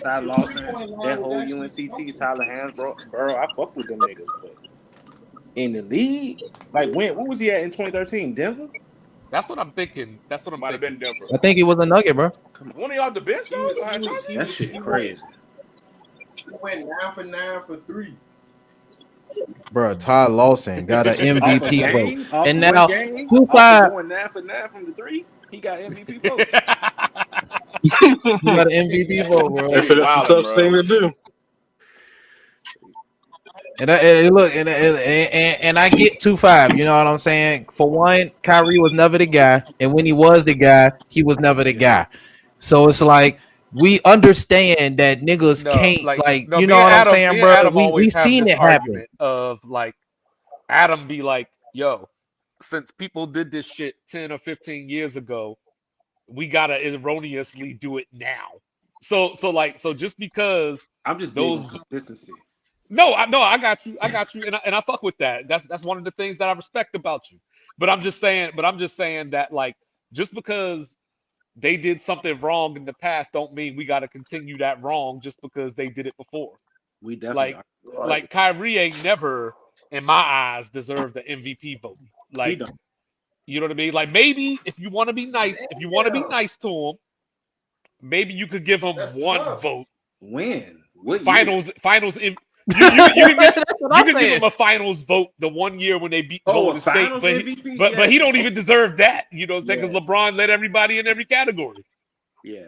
Ty Lawson, that whole UNCT, Tyler Hands, bro. I fuck with them niggas, but in the league, like what was he at in 2013? Denver? That's what I'm thinking. That's what I'm Might have thinking. been Denver. I think it was a nugget, bro. Come on, When he off the bench though, behind Chauncey? that shit crazy. He went 9 for 3. Bro, Ty Lawson got an Off a MVP vote. game, off And one now game, two off of five going 9 for 9 from the three, he got MVP votes. he got an MVP vote, bro. He They be said that's a wilding, tough thing bro. to do. And look, and I get 2-5. You know what I'm saying? For one, Kyrie was never the guy, and when he was the guy, he was never the guy. So it's like we understand that niggas No, can't, like like, no. you know what I'm saying, Me and bro? Adam We always have seen this it happen. argument of like Adam be like, "Yo, since people did this shit 10 or 15 years ago, we gotta erroneously do it now." So just because I'm just big those on consistency. no, I got you, and I fuck with that. That's one of the things that I respect about you. But I'm just saying that like just because they did something wrong in the past don't mean we got to continue that wrong just because they did it before. We definitely Like are. Right. like Kyrie ain't never in my eyes deserved the MVP vote. He Like don't you know what I mean? Like maybe if you want to be nice, if you want to be Damn. nice to him, maybe you could give him That's one tough. vote. win. What year? Finals in That's what you I'm could give saying. him a finals vote the one year when they beat Oh, a Golden State, finals MVP? but Yeah. he don't even deserve that. You know what I'm saying? Yeah. Because LeBron led everybody in every category. Yeah.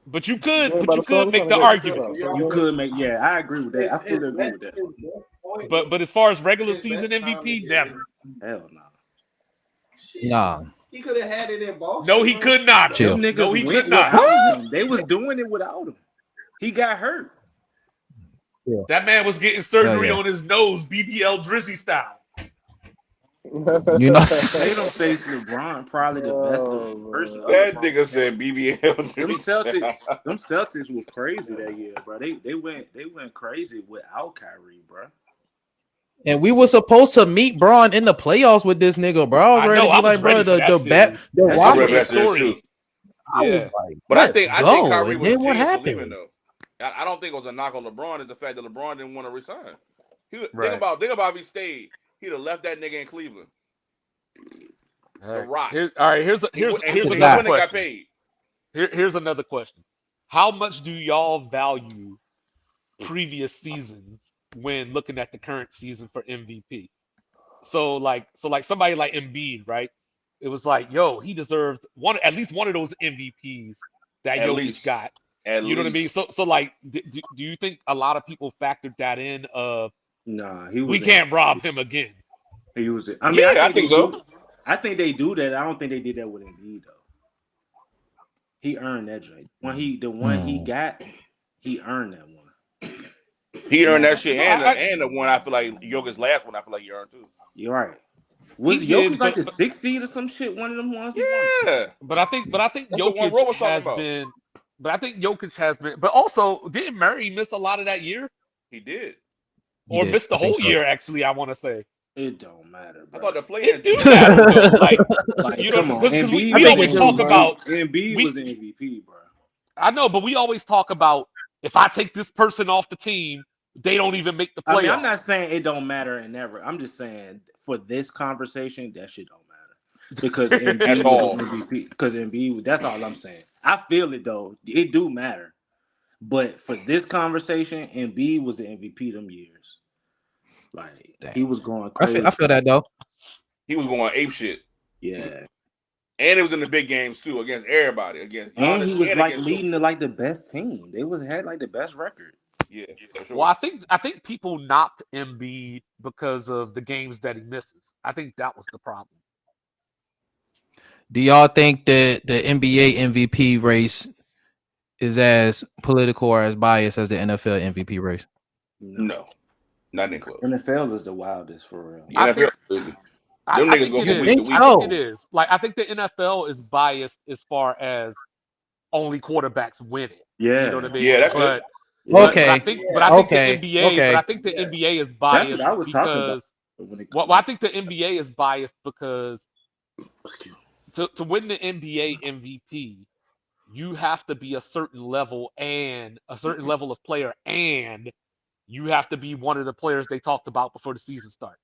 But Game you about to start. could We're trying make to the get the argument. setup. You could make, yeah, I agree with that. I fully agree with that. But as far as regular His season best time to MVP, get never. it. Hell no. Shit. Nah, He could have had it in Boston. No, he bro. could not chill. have. Them No, he niggas could went not without have. him. They was doing it without him. He got hurt. Yeah. That man was getting Hell surgery yeah. on his nose, BBL Drizzy style. You know, Tatum faced LeBron, probably the best of the version of That LeBron. nigga said BBL. Them Celtics was crazy that year, bro. They went crazy without Kyrie, bro. and we were supposed to meet Braun in the playoffs with this nigga, bro. I was I ready know. to I be was like, bro, ready for that the bat, series. the That I'm shit ready Rockets. for that series too. Story. I was Yeah. like, But I let's think go. Kyrie And was then what genius for leaving happened? though. I don't think it was a knock on LeBron. It's the fact that LeBron didn't want to resign. Think Right. about if he stayed, he'd have left that nigga in Cleveland. All The right. Rock. All right. Here's He another wouldn't have got question. paid. Here's another question. how much do y'all value previous seasons when looking at the current season for MVP? So like somebody like Embiid, right? It was like, yo, he deserved at least one of those MVPs that At Jokic least, got. at You know what I mean? least So like, do you think a lot of people factored that in? Of Nah, he we was can't rob MVP. him again. He was. I mean, I yeah, I think they think so. do. I think they do that. I don't think they did that with Embiid though. He earned that joint. The one he got, he earned that one. He earned that Now, shit, No, and the one I feel like Jokic last one I feel like he earned too. you're right. he Was Jokic did, like the sixth seed or some shit? One of them ones he won. Yeah, but I think that's the one Jokic Ro was talking has about. been, but I think Jokic has been, but also didn't Murray miss a lot of that year He did. He or did. miss I the think whole so. year? Actually, I want to say It don't matter, I bro. thought the play-in it do tournament matter was. though. Like Like, you know, come on, because we, Embiid I we was think the it always talk do. MVP. about Embiid was we the MVP, bro. I know, but we always talk about if I take this person off the team, they don't even make the I mean, I'm playoffs. not saying it don't matter and never. I'm just saying for this conversation, that shit don't matter because At Embiid was the all. MVP. Because Embiid, that's all I'm saying. I feel it though. It do matter, but for this conversation, Embiid was the MVP them years. Like Damn. he was going I crazy. feel that though. He was going ape shit, Yeah, and it was in the big games too against everybody, against and Giannis he was and like against leading Jokic. to like the best team. They had like the best record. Yeah, for Well, sure. I think people knocked Embiid because of the games that he misses. I think that was the problem. Do y'all think that the NBA MVP race is as political or as biased as the NFL MVP race? No, No, not even close. NFL is the wildest for real. The I NFL think is crazy. Them I niggas think go it You from week is. to think I week. think it so? is. Like I think the NFL is biased as far as only quarterbacks win it. You know what I Yeah, mean? Yeah, that's it. yeah. Okay. But I think the Okay. NBA, but Okay. I think the NBA is That's what biased I was talking about because when it well, I comes. think the NBA is biased because to win the NBA MVP, you have to be a certain level and a certain level of player, and you have to be one of the players they talked about before the season starts.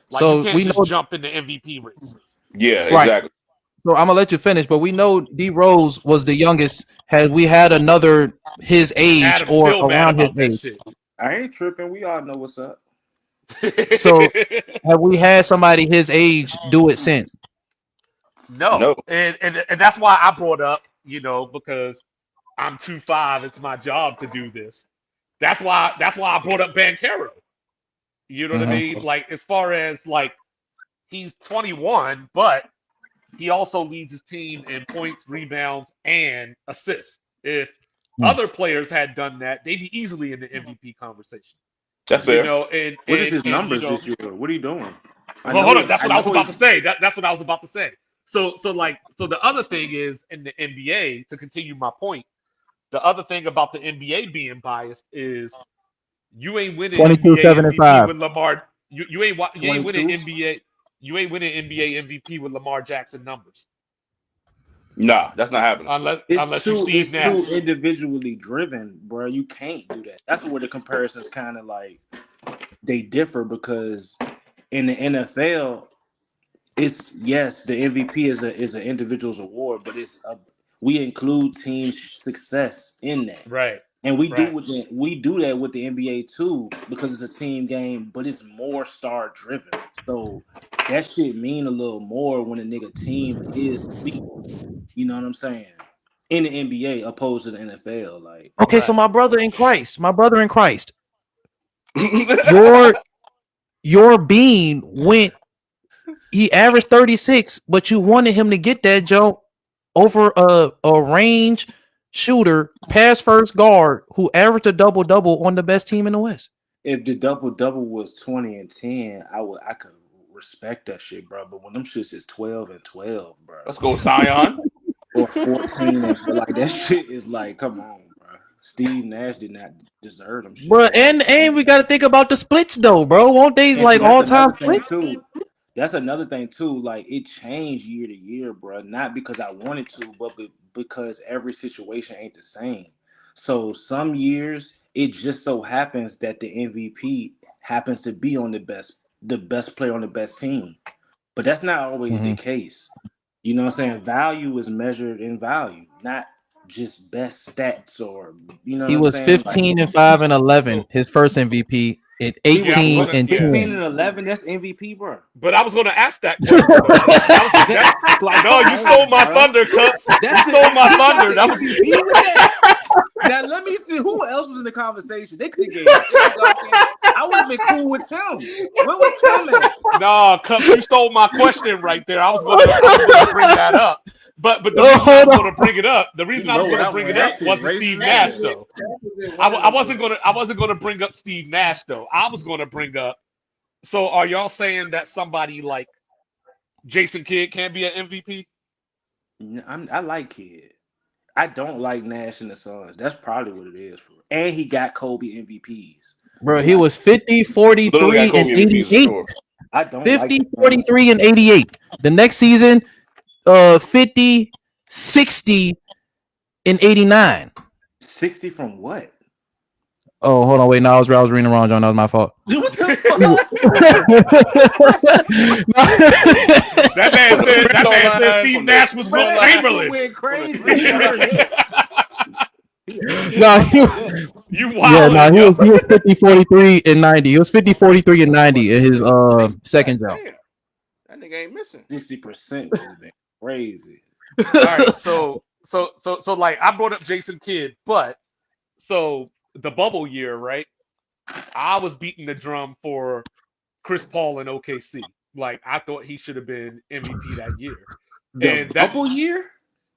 Like you So can't we just know, jump in the MVP race. Yeah, right. exactly. So I'm gonna let you finish, but we know D Rose was the youngest. Had we had another his age Adam's or still mad around his about that age, shit. I ain't tripping. We all know what's up. so have we had somebody his age do it since? No, No, and that's why I brought up, because I'm 2'5", it's my job to do this. That's why I brought up Bancaro. You know what I Hmm. mean? Like as far as like he's 21, but he also leads his team in points, rebounds, and assists. If other players had done that, they'd be easily in the MVP conversation. that's fair. And What is and his and numbers this year? What are you doing? I well, know hold on. he's. That's I what I was know about he's. to say. That's what I was about to say. So the other thing is in the NBA, to continue my point, the other thing about the NBA being biased is you ain't winning 22, NBA 75. MVP with Lamar. You ain't winning 22. NBA. You ain't winning NBA MVP with Lamar Jackson numbers Nah, that's not happening. unless you Steve It's too Nash. individually driven, bro. You can't do that. That's where the comparisons kind of like they differ because in the NFL, it's yes, the MVP is an individual's award, but we include team success in that. Right. And Right. we do that with the NBA too because it's a team game, but it's more star driven. So that shit mean a little more when a nigga team is elite. You know what I'm saying? In the NBA opposed to the NFL, like Okay, so Right. my brother in Christ, your your bean went. He averaged 36, but you wanted him to get that jump over a range shooter, pass first guard who averaged a double double on the best team in the West. if the double double was 20 and 10, I could respect that shit, bro. But when them shits is 12 and 12, bro, Let's go, Sion. or 14 and like that shit is like, come on, bro. Steve Nash did not deserve them shits. But and we got to think about the splits though, bro. Won't they And see, like that's all time another thing splits? too. That's another thing too. Like it changed year to year, bro. Not because I wanted to, but because every situation ain't the same. So some years it just so happens that the MVP happens to be on the best player on the best team. But that's not always the Mm-hmm. case. You know what I'm saying? Value is measured in value, not just best stats or you know He what I'm was saying? Like 15 and 5 and 11, So his first MVP, and he was 18 what and 15 10. and 11. That's MVP, bro. but I was going to ask that question though. That's Like, no, come you on, stole my bro. thunder, Cups. You That's stole the my he got thunder. the That was MVP with that. Now let me see who else was in the conversation. They could have gave Tim Duncan. I would have been cool with Tim. Where was Tim at? no, Cups. You stole my question right there. I was gonna bring that up. But the Oh, reason I hold was on. gonna bring it up, the You reason I was know gonna that bring one. it That up shit wasn't racist Steve as Nash hell. though. That was in I, one of I them wasn't joints. gonna I wasn't gonna bring up Steve Nash though. I was gonna bring up. So are y'all saying that somebody like Jason Kidd can't be an MVP? I like Kid. I don't like Nash and the Suns. That's probably what it is for. And he got Kobe MVPs. Bro, he Like was 50, Literally got 43, and Kobe MVPs for 88. sure. I don't like 50, the Suns. 43, and 88. The next season, 50, 60, and 89. 60 from what? Oh, hold on, wait. No, I was reading the wrong, John. That was my fault. What the That man From the said free that throw man said line, Steve from the Nash was Bro, Wilt that line, nigga Chamberlain. went from the crazy. free He throw line. turned up. No, You yeah, no, wildin', yo. he was 50, 43, and 90. He was 50, 43, and 90 in his second God jump. damn, that nigga ain't missing. 60% would have been crazy. All right, so like I brought up Jason Kidd, but so the bubble year, right? I was beating the drum for Chris Paul in OKC. Like I thought he should have been MVP that year. The And that bubble year?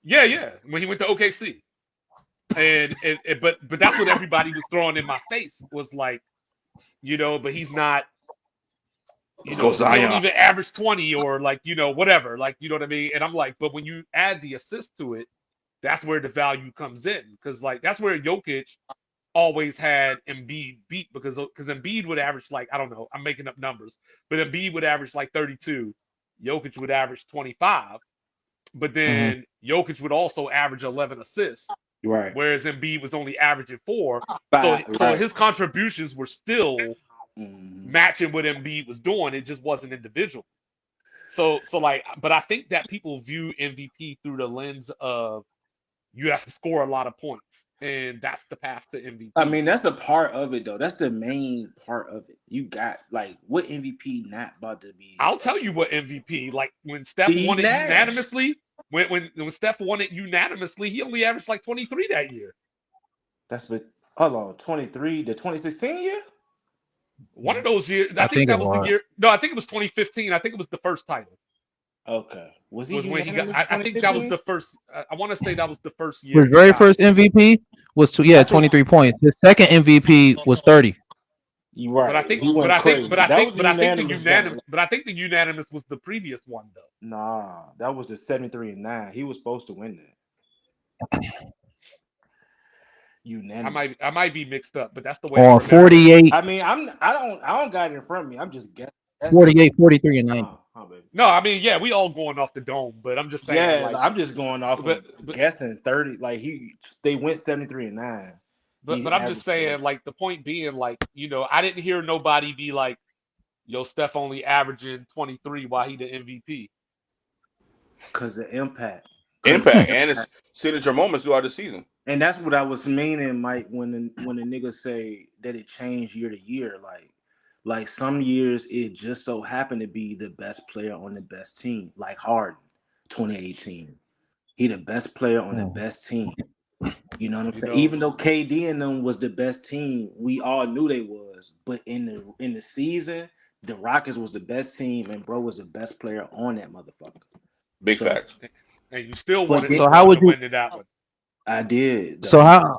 yeah, when he went to OKC. But that's what everybody was throwing in my face was like, but he's not, Let's go he don't Zion. even average 20 or like, whatever, like, you know what I mean? And I'm like, but when you add the assist to it, that's where the value comes in because like that's where Jokic always had Embiid beat because Embiid would average like I don't know, I'm making up numbers, but Embiid would average like 32, Jokic would average 25, but Mhm. then Jokic would also average 11 assists, Right. whereas Embiid was only averaging 4. So Five, so right. his contributions were still Mhm. matching what Embiid was doing. It just wasn't individual. So like, but I think that people view MVP through the lens of you have to score a lot of points, and that's the path to I MVP. mean, that's the part of it, though. That's the main part of it. You got, like, what MVP not about to be? I'll tell you what MVP. Like when Steph Steve won it Nash. unanimously, when Steph won it unanimously, he only averaged like 23 that year. That's what, hold on, 23, the 2016 year? One of those years, I I think think that it was the was. year. No, I think it was 2015. I think it was the first title. Okay. Was he Was when he got. unanimous I think that was 2015? the first. I want to say that was the first year His he very got it. first MVP was I think 23 points. His second MVP was 30. you're But I right. think, He but went I think, but crazy. I That think, was the but I think the unanimous unanimous, joint. but I think the unanimous was the previous one though. Nah, that was the 73 and 9. He was supposed to win that. Unanimous. I might be mixed up, but that's the way I On remember it. 48, I mean, I don't got it in front of me. I'm just guessing. 48, 43, and 90. Baby. No, I mean, yeah, we all going off the dome, but I'm just saying, Yeah, like, I'm just going off but of but guessing 30. Like they went 73 and 9. but He but I'm just averaged 30. saying, like, the point being, like, I didn't hear nobody be like, "Yo, Steph only averaging 23 while he the MVP." Because the impact. Because Impact and its signature moments throughout the season. and that's what I was meaning, Mike, when the niggas say that it changed year to year. Like some years it just so happened to be the best player on the best team, like Harden, 2018. He the best player on the Mm. best team. You know what I'm You saying? know, Even though KD and them was the best team, we all knew they was. But in the season, the Rockets was the best team, and bro was the best player on that motherfucker. Big So, facts. and you still but wanted then So how LeBron would to you? win to that one. I did So though how?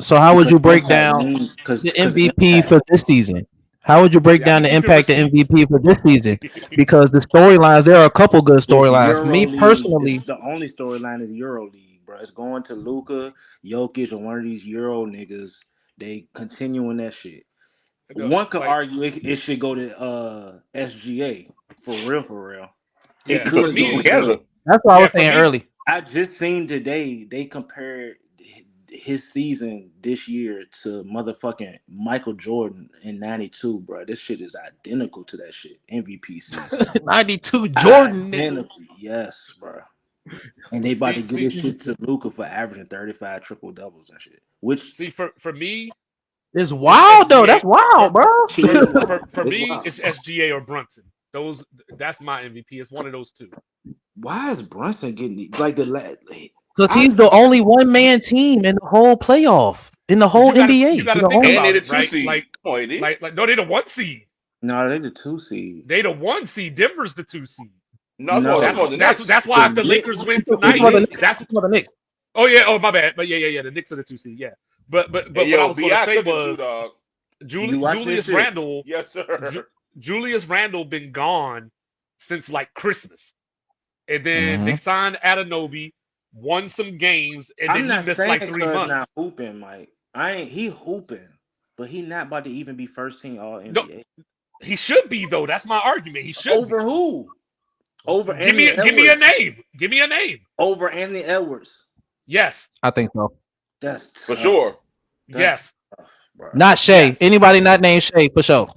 So how would because you break impact down mean the because MVP impact. for this season? How would you break See, I down be the keeping impact of receipts. MVP for this season? Because the storylines, there are a couple good It's storylines. For Euro me League. personally, The only storyline is Euro League, bro. It's going to Luca, Jokic, or one of these Euro niggas. They continuing that shit. One could Like, argue it should go to SGA for real, for real. It yeah, for could From go me, to. Canada. that's what I yeah, was for saying me, early. I just seen today they compared his season this year to motherfucking Michael Jordan in '92, bro. This shit is identical to that shit. MVP season, 92 Jordan, nigga. identical. Yes, bro. And they about to See, get see, this shit to Luka for averaging 35 triple doubles and shit. Which see. For me, It's it's wild though. SGA. That's wild, bro. shit is wild. For It's me, wild. it's SGA or Brunson. That's my MVP. It's one of those two. Why is Brunson getting like the Because I he's the only one man team in the whole playoff, in the But whole you NBA. gotta He's the think only. And they about the it, two right? seed. Come on, AD. Like no, they the one seed. No, they the 2 seed. They the one seed. Denver's the 2 seed. No, I'm No, talking about the Knicks. That's why the if the Knicks, Lakers win the tonight, Talking about the Knicks. Knicks. that's Talking about the Knicks. oh yeah, oh my bad. But yeah, the Knicks are the 2 seed. Yeah. But Hey, what I yo, was gonna Bi say cooking too, was dog. You watch this Julius shit? Randle, Yes, sir. Julius Randle been gone since like Christmas, and then they Mm-hmm. signed Anunoby, won some games, and I'm then he not missed saying like 3 cuz not months. hooping, Mike. He hooping, but he not about to even be first team all No, NBA. he should be though. That's my argument. He should be. Over who? Over Give Anthony me a Edwards. name. Give me a name. Over Anthony Edwards. Yes. I think so. That's For tough. sure. That's Yes. tough, bro. Not Shea. Yes. Anybody not named Shea for sure.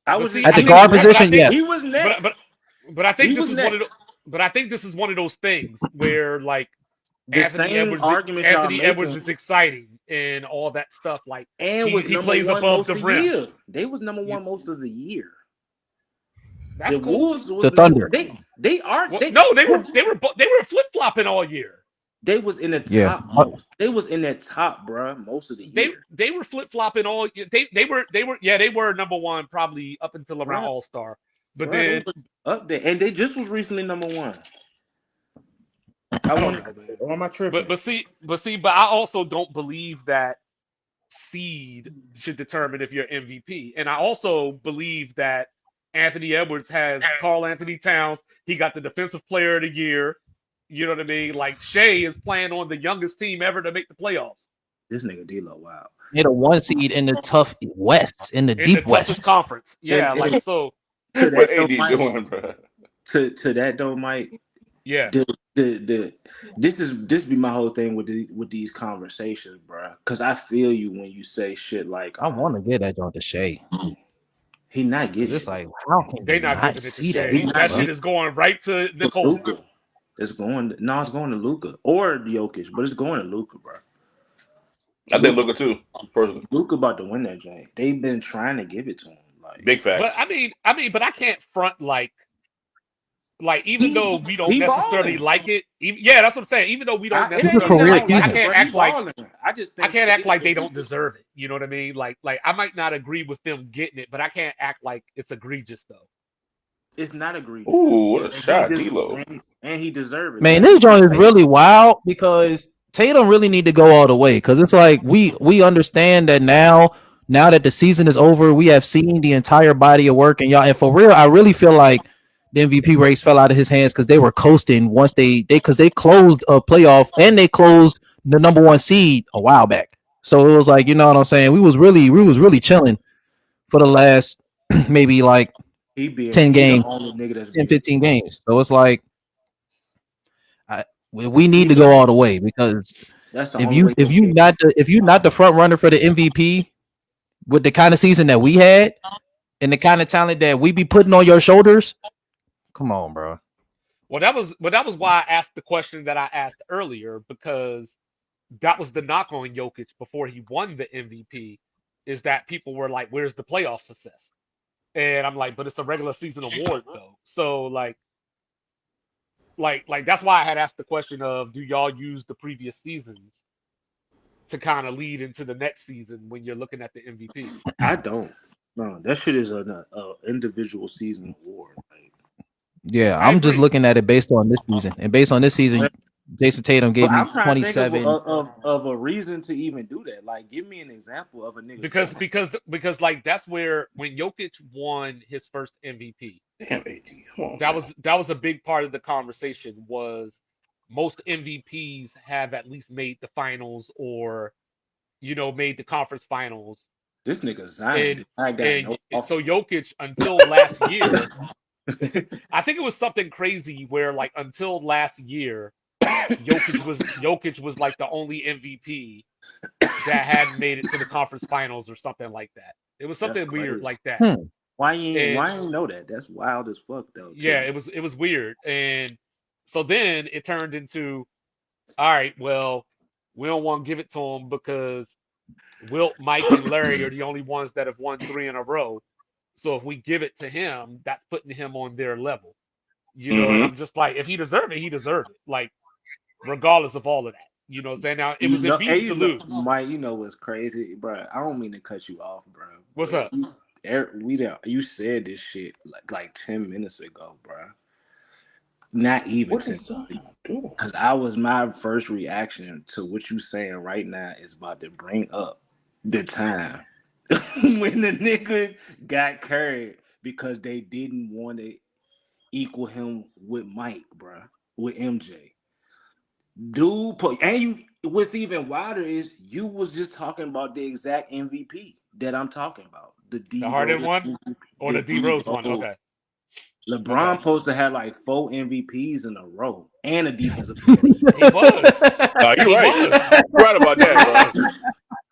I But was see, At I the he think, was guard but next. I position, think, yes. He was next. but I He think this was is one of next. the, but I think this is one of those things where like The same arguments y'all Anthony Edwards making, is exciting and all that stuff. Like and was he number plays one above most the of the rim. year. They was number You, one most of the year. that's The cool. Wolves was The number. Thunder. They are Well, they. no, they were flip flopping all year. They was in the Yeah. top most. They was in that top, bro, most of the year, They were flip flopping all. They were number one probably up until around bro. All Star, but Bro, they then was up there, and they just was recently number one. I I don't want to know, say, man. or am I tripping? But I also don't believe that seed should determine if you're MVP. And I also believe that Anthony Edwards has Carl Anthony Towns. He got the Defensive Player of the Year. You know what I mean? Like Shea is playing on the youngest team ever to make the playoffs This nigga D-Lo, wow. They're the one seed in the tough West, in the in the deep toughest West. conference. Yeah, like And so. to What that AD though, Mike. doing, bro? To that though, Mike. Yeah. The this be my whole thing with these conversations, bro. Because I feel you when you say shit like, I want to get that on to Shea. he not Because getting it's it. like, how can They you not not giving it to see that? He Shea. not That Bro? shit getting is going right to to Nicole. Luka. It's going no, it's going to Luka or Jokic, but it's going to Luka, bro. I think Luka too, personally. Luka about to win that game. They've been trying to give it to him. Like Big But facts. but I can't front like even though we don't he necessarily balling. like it, yeah, that's what I'm saying. Even though we don't It He's a ain't necessarily even career I like don't it, like I keeper. it, can't bro. He act like balling. I just I think can't act Shea like they don't deserve it. You know what I mean? Like I might not agree with them getting it, but I can't act like it's egregious though. it's not egregious. Ooh, what a And he shot, D'Lo. and he deserves it. Man, Like this joint is really wild because Tatum really need to go all the way. Because it's like we understand that now that the season is over, we have seen the entire body of work, and y'all. And for real, I really feel like the MVP race fell out of his hands because they were coasting once they closed a playoff and they closed the number one seed a while back. So it was like, you know what I'm saying? We was really chilling for the last maybe like he 10 the games, only nigga that's 10, being 15 games. So it's like we need to he go all the way because that's the if only you way if he'll you get not the if you not the front runner for the MVP with the kind of season that we had and the kind of talent that we be putting on your shoulders, come on, bro. That was why I asked the question that I asked earlier because that was the knock on Jokic before he won the MVP is that people were like, "Where's the playoff success?" And I'm like, "But it's a regular season award though." So like that's why I had asked the question of, "Do y'all use the previous seasons to kind of lead into the next season when you're looking at the MVP?" I don't. No, that shit is an individual season award. Like, Yeah, I I'm just agree. looking at it based on this season, and based on this season, Jason Tatum gave but me I'm trying to think 27. of a reason to even do that. Like, give me an example of a nigga doing it. Because like that's where when Jokic won his first MVP, Damn, AD. Come on, that man. was a big part of the conversation was most MVPs have at least made the finals or made the conference finals. This nigga Zion, And I got no so offense. Jokic until last year, I think it was something crazy where like until last year, Jokic was like the only MVP that hadn't made it to the conference finals or something like that. It was That's something weird crazy. like that. Why you And ain't know that? That's wild as fuck though. yeah, it was weird. And So then it turned into, all right, well, we don't want to give it to him because Wilt, Mike, and Larry are the only ones that have won 3 in a row. So if we give it to him, that's putting him on their level. And Mm-hmm. I'm just like, if he deserved it, he deserved it. Like, regardless of all of that. You know what I'm saying? Now, it was Embiid's to lose. Mike, you know what's crazy, bro? I don't mean to cut you off, bro. What's But up? you said this shit like 10 minutes ago, bro. Not even What 10 is Zion doing? Because my first reaction to what you saying right now is about to bring up the time when the nigga got carried because they didn't want to equal him with Mike, bro, with MJ. Dude, and you. What's even wilder is you was just talking about the exact MVP that I'm talking about. The D The Harden Rose, one or the D Rose one? Okay. LeBron supposed to have like 4 MVPs in a row and a defensive player of the year. He was. You're He right. was. You're right about He that, bro. was.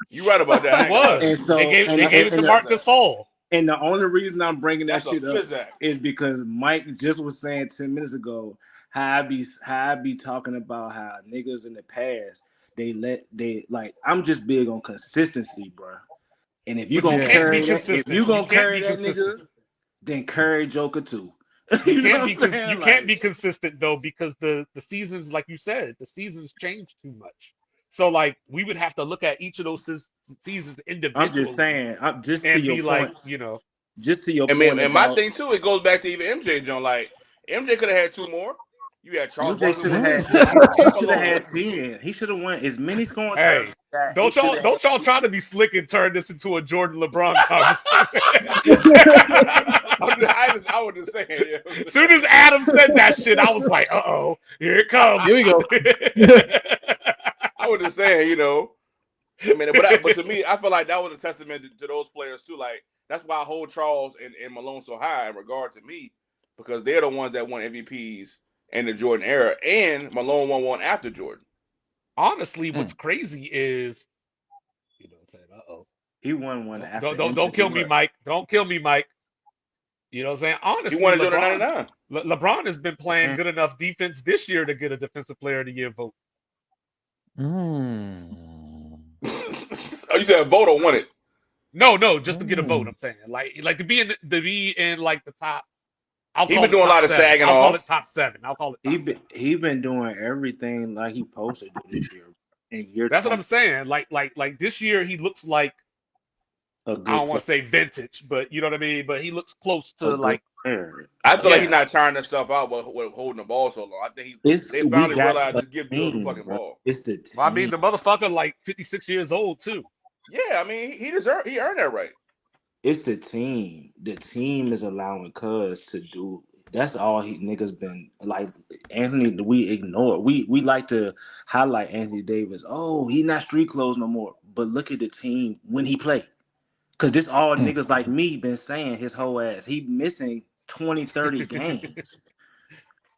You're right about that. I He ain't gonna lie. was. And so They gave it to Mark Gasol. And the only reason I'm bringing that That's a shit up physic. is because Mike just was saying 10 minutes ago how I be talking about how niggas in the past I'm just big on consistency, bro. And if you But you gonna can't be carry that, consistent. You can't be consistent. nigga, then carry Joker too. You know can't what be I'm saying? you can't be consistent though, because the seasons, like you said, the seasons change too much. So like we would have to look at each of those seasons I'm just individually saying, just to and your be like, point, And my about thing too, it goes back to even MJ, John. Like MJ could have had 2 more. You had Charles MJ Barkley should have winning had it and he should have Malone. had 10. He should have won as many scoring titles hey, as he got. He don't should y'all have don't y'all try to be slick and turn this into a Jordan LeBron conversation. I was just saying. Yeah. As soon as Adam said that shit, I was like, uh-oh, here it comes. Here we go. I was just saying, I mean, but to me, I feel like that was a testament to those players too. Like that's why I hold Charles and Malone so high in regard to me, because they're the ones that won MVPs in the Jordan era, and Malone won one after Jordan. Honestly, what's crazy is, saying, uh-oh. He won one after Don't kill me, Mike. Don't kill me, Mike. You know what I'm saying? He Honestly, won it during '99. LeBron has been playing And good enough defense this year to get a Defensive Player of the Year vote. Oh, you said a vote or won it? No, just to get a vote. I'm saying, like to be in like the top. I'll He call been it doing a top lot of 7. sagging I'll call off. it top 7. I'll call it top 7. he been doing everything like he supposed to do this year. In year That's what 20, I'm saying. Like this year, he looks like, a I good don't want to player. say vintage, but you know what I mean. But he looks close A to good like, player. I feel like he's yeah. not tiring himself out with holding the ball so long. I think they We finally got realized a just give Bill the team, fucking bro. ball. It's the Well, I mean, team. the motherfucker like 56 years old too. Yeah, I mean he earned that right. It's the team. The team is allowing Cuz to do. That's all niggas been like. Anthony, we ignore. We like to highlight Anthony Davis. Oh, he not street clothes no more. But look at the team when he play. Cause this all niggas like me been saying his whole ass. He missing 20, 30 games.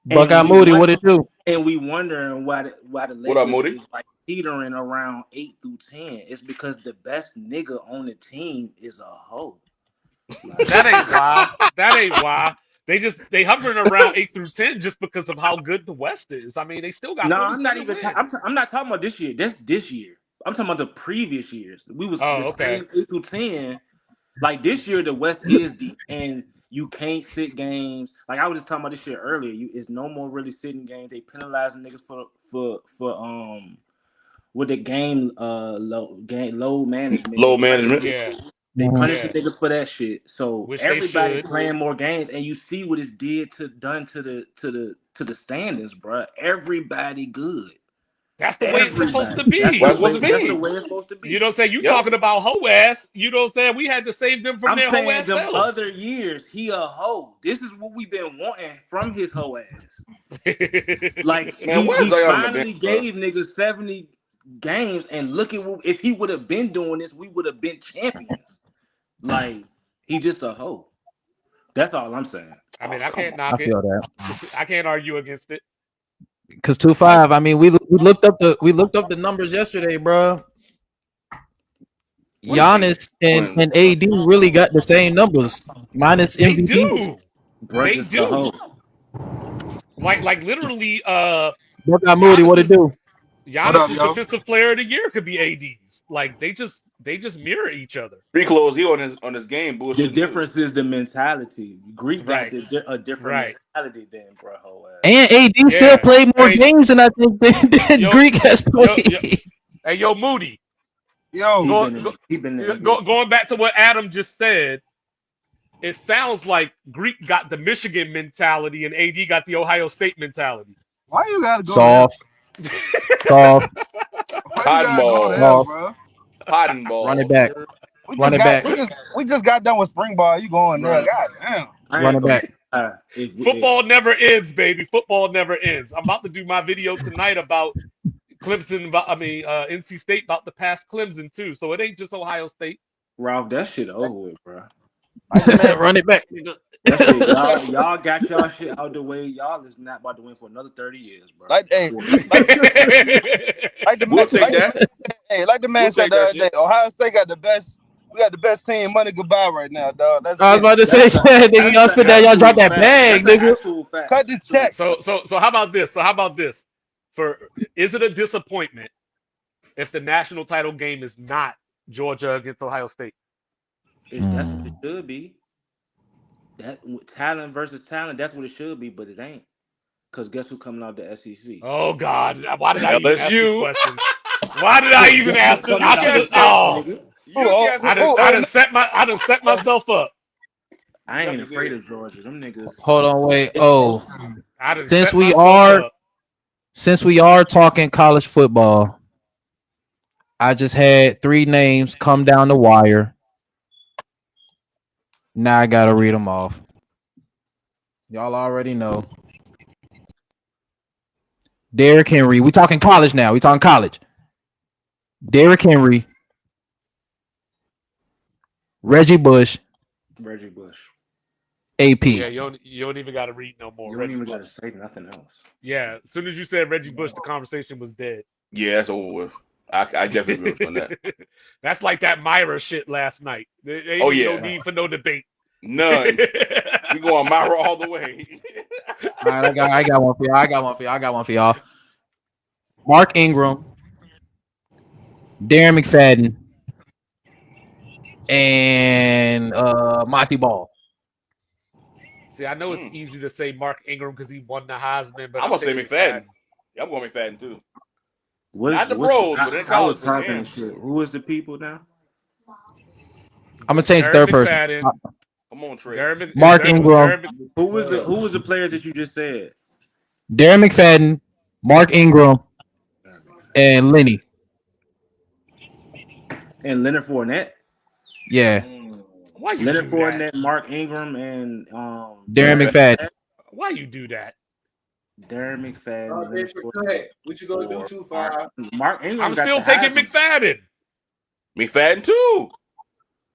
Buckeye Moody, what it do? And we wondering why the What up, Lakers Moody? is like teetering around 8 through 10. It's because the best nigga on the team is a hoe. Like, That ain't why. That ain't why. They hovering around 8 through 10 just because of how good the West is. I mean, they still got no, I'm not 37 even. wins. I'm not talking about this year. That's this year. I'm talking about the previous years. We was Oh, the okay. same 8 through 10. Like this year, the West is deep, and you can't sit games. Like I was just talking about this year earlier. It's no more really sitting games. They penalizing niggas for with the load management. Load management. Yeah. They punish the Yeah. niggas for that shit. So Which they everybody should. playing more games, and you see what it's done to the standings, bro. Everybody good. That's the way it's supposed to Everybody. That's be. what it's supposed to That's the be. way it's supposed to You be. know what I'm saying? You Yep. talking about hoe ass. You know what I'm saying? We had to save them from I'm their hoe saying ass them selves. other years, he a hoe. This is what we've been wanting from his hoe ass. Like Man, where's he Zion on the bench, finally bro? gave niggas 70 games, and look at if he would have been doing this, we would have been champions. Like he just a hoe. That's all I'm saying. I mean, Oh, I come can't on. I knock it. feel that. I can't argue against it. Cause 2-5. I mean, we looked up the numbers yesterday, bro. What team? Giannis and When AD really got the same numbers minus They MVPs. do. Bruh They just a do. hoe. Like literally, Buckeye Moody, what it do? What up, Giannis's yo? defensive player of the year could be AD's. Like they just mirror each other. Free clothes. He on his game The bullshit. difference is the mentality. Greek got Right. a different Right. mentality than bro. Whole ass. And AD still Yeah. played more Hey, games than I think than yo, Greek has played. Hey, yo, Moody. Yo, He been there. Going back to what Adam just said, it sounds like Greek got the Michigan mentality and AD got the Ohio State mentality. why you gotta go Soft. there? Soft. Why Cotton you gotta ball. go there, Soft. bro? Cotton ball. Run it back. Run it back. We just got done with spring ball. You going there? Right. God damn. Run it back. Football never ends, baby. Football never ends. I'm about to do my video tonight about Clemson. NC State about to pass Clemson too. So it ain't just Ohio State. Ralph, that shit over with, bro. Run it back. That shit, y'all got y'all shit out the way. Y'all is not about to win for another 30 years, bro. Like the man said the other day, Ohio State got the best. We got the best team. Money goodbye right now, dog. I was about to say, nigga, y'all spit that, y'all drop that bag, nigga. Cut this check. So how about this? Is it a disappointment if the national title game is not Georgia against Ohio State? That's what it should be. That talent versus talent, that's what it should be, but it ain't. Because guess who coming out the SEC? Oh God! Why did I even ask this LSU. question? Why did I even ask this? I done set myself up. I ain't afraid of Georgia. Them niggas. Hold on, wait. Since we are talking college football, I just had 3 names come down the wire. Now I gotta read them off. Y'all already know. Derrick Henry. We talking college now. We talking college. Derrick Henry. Reggie Bush. AP. Yeah, you don't even got to read no more. You don't even got to say nothing else. Yeah, as soon as you said Reggie Bush, the conversation was dead. Yeah, that's over with. I definitely agree on that. That's like that Myra shit last night. There ain't no need for no debate. None. We going Myra all the way. All right, I got one for y'all. Mark Ingram, Darren McFadden, and Monty Ball. See, I know it's easy to say Mark Ingram because he won the Heisman, but I'm gonna say McFadden. Yeah, I'm going McFadden too. Not the pros, but in college. Shit. Who is the people now? I'm gonna change third person. Come on, Trey. Mark Ingram. Who was the players that you just said? Darren McFadden, Mark Ingram, and Lenny. And Leonard Fournette. Yeah. Why you Leonard do Fournette, that? Mark Ingram, and Darren McFadden. Why you do that? Darren McFadden. What you gonna do? 2-5. Mark Ingram. I'm still taking McFadden. McFadden too.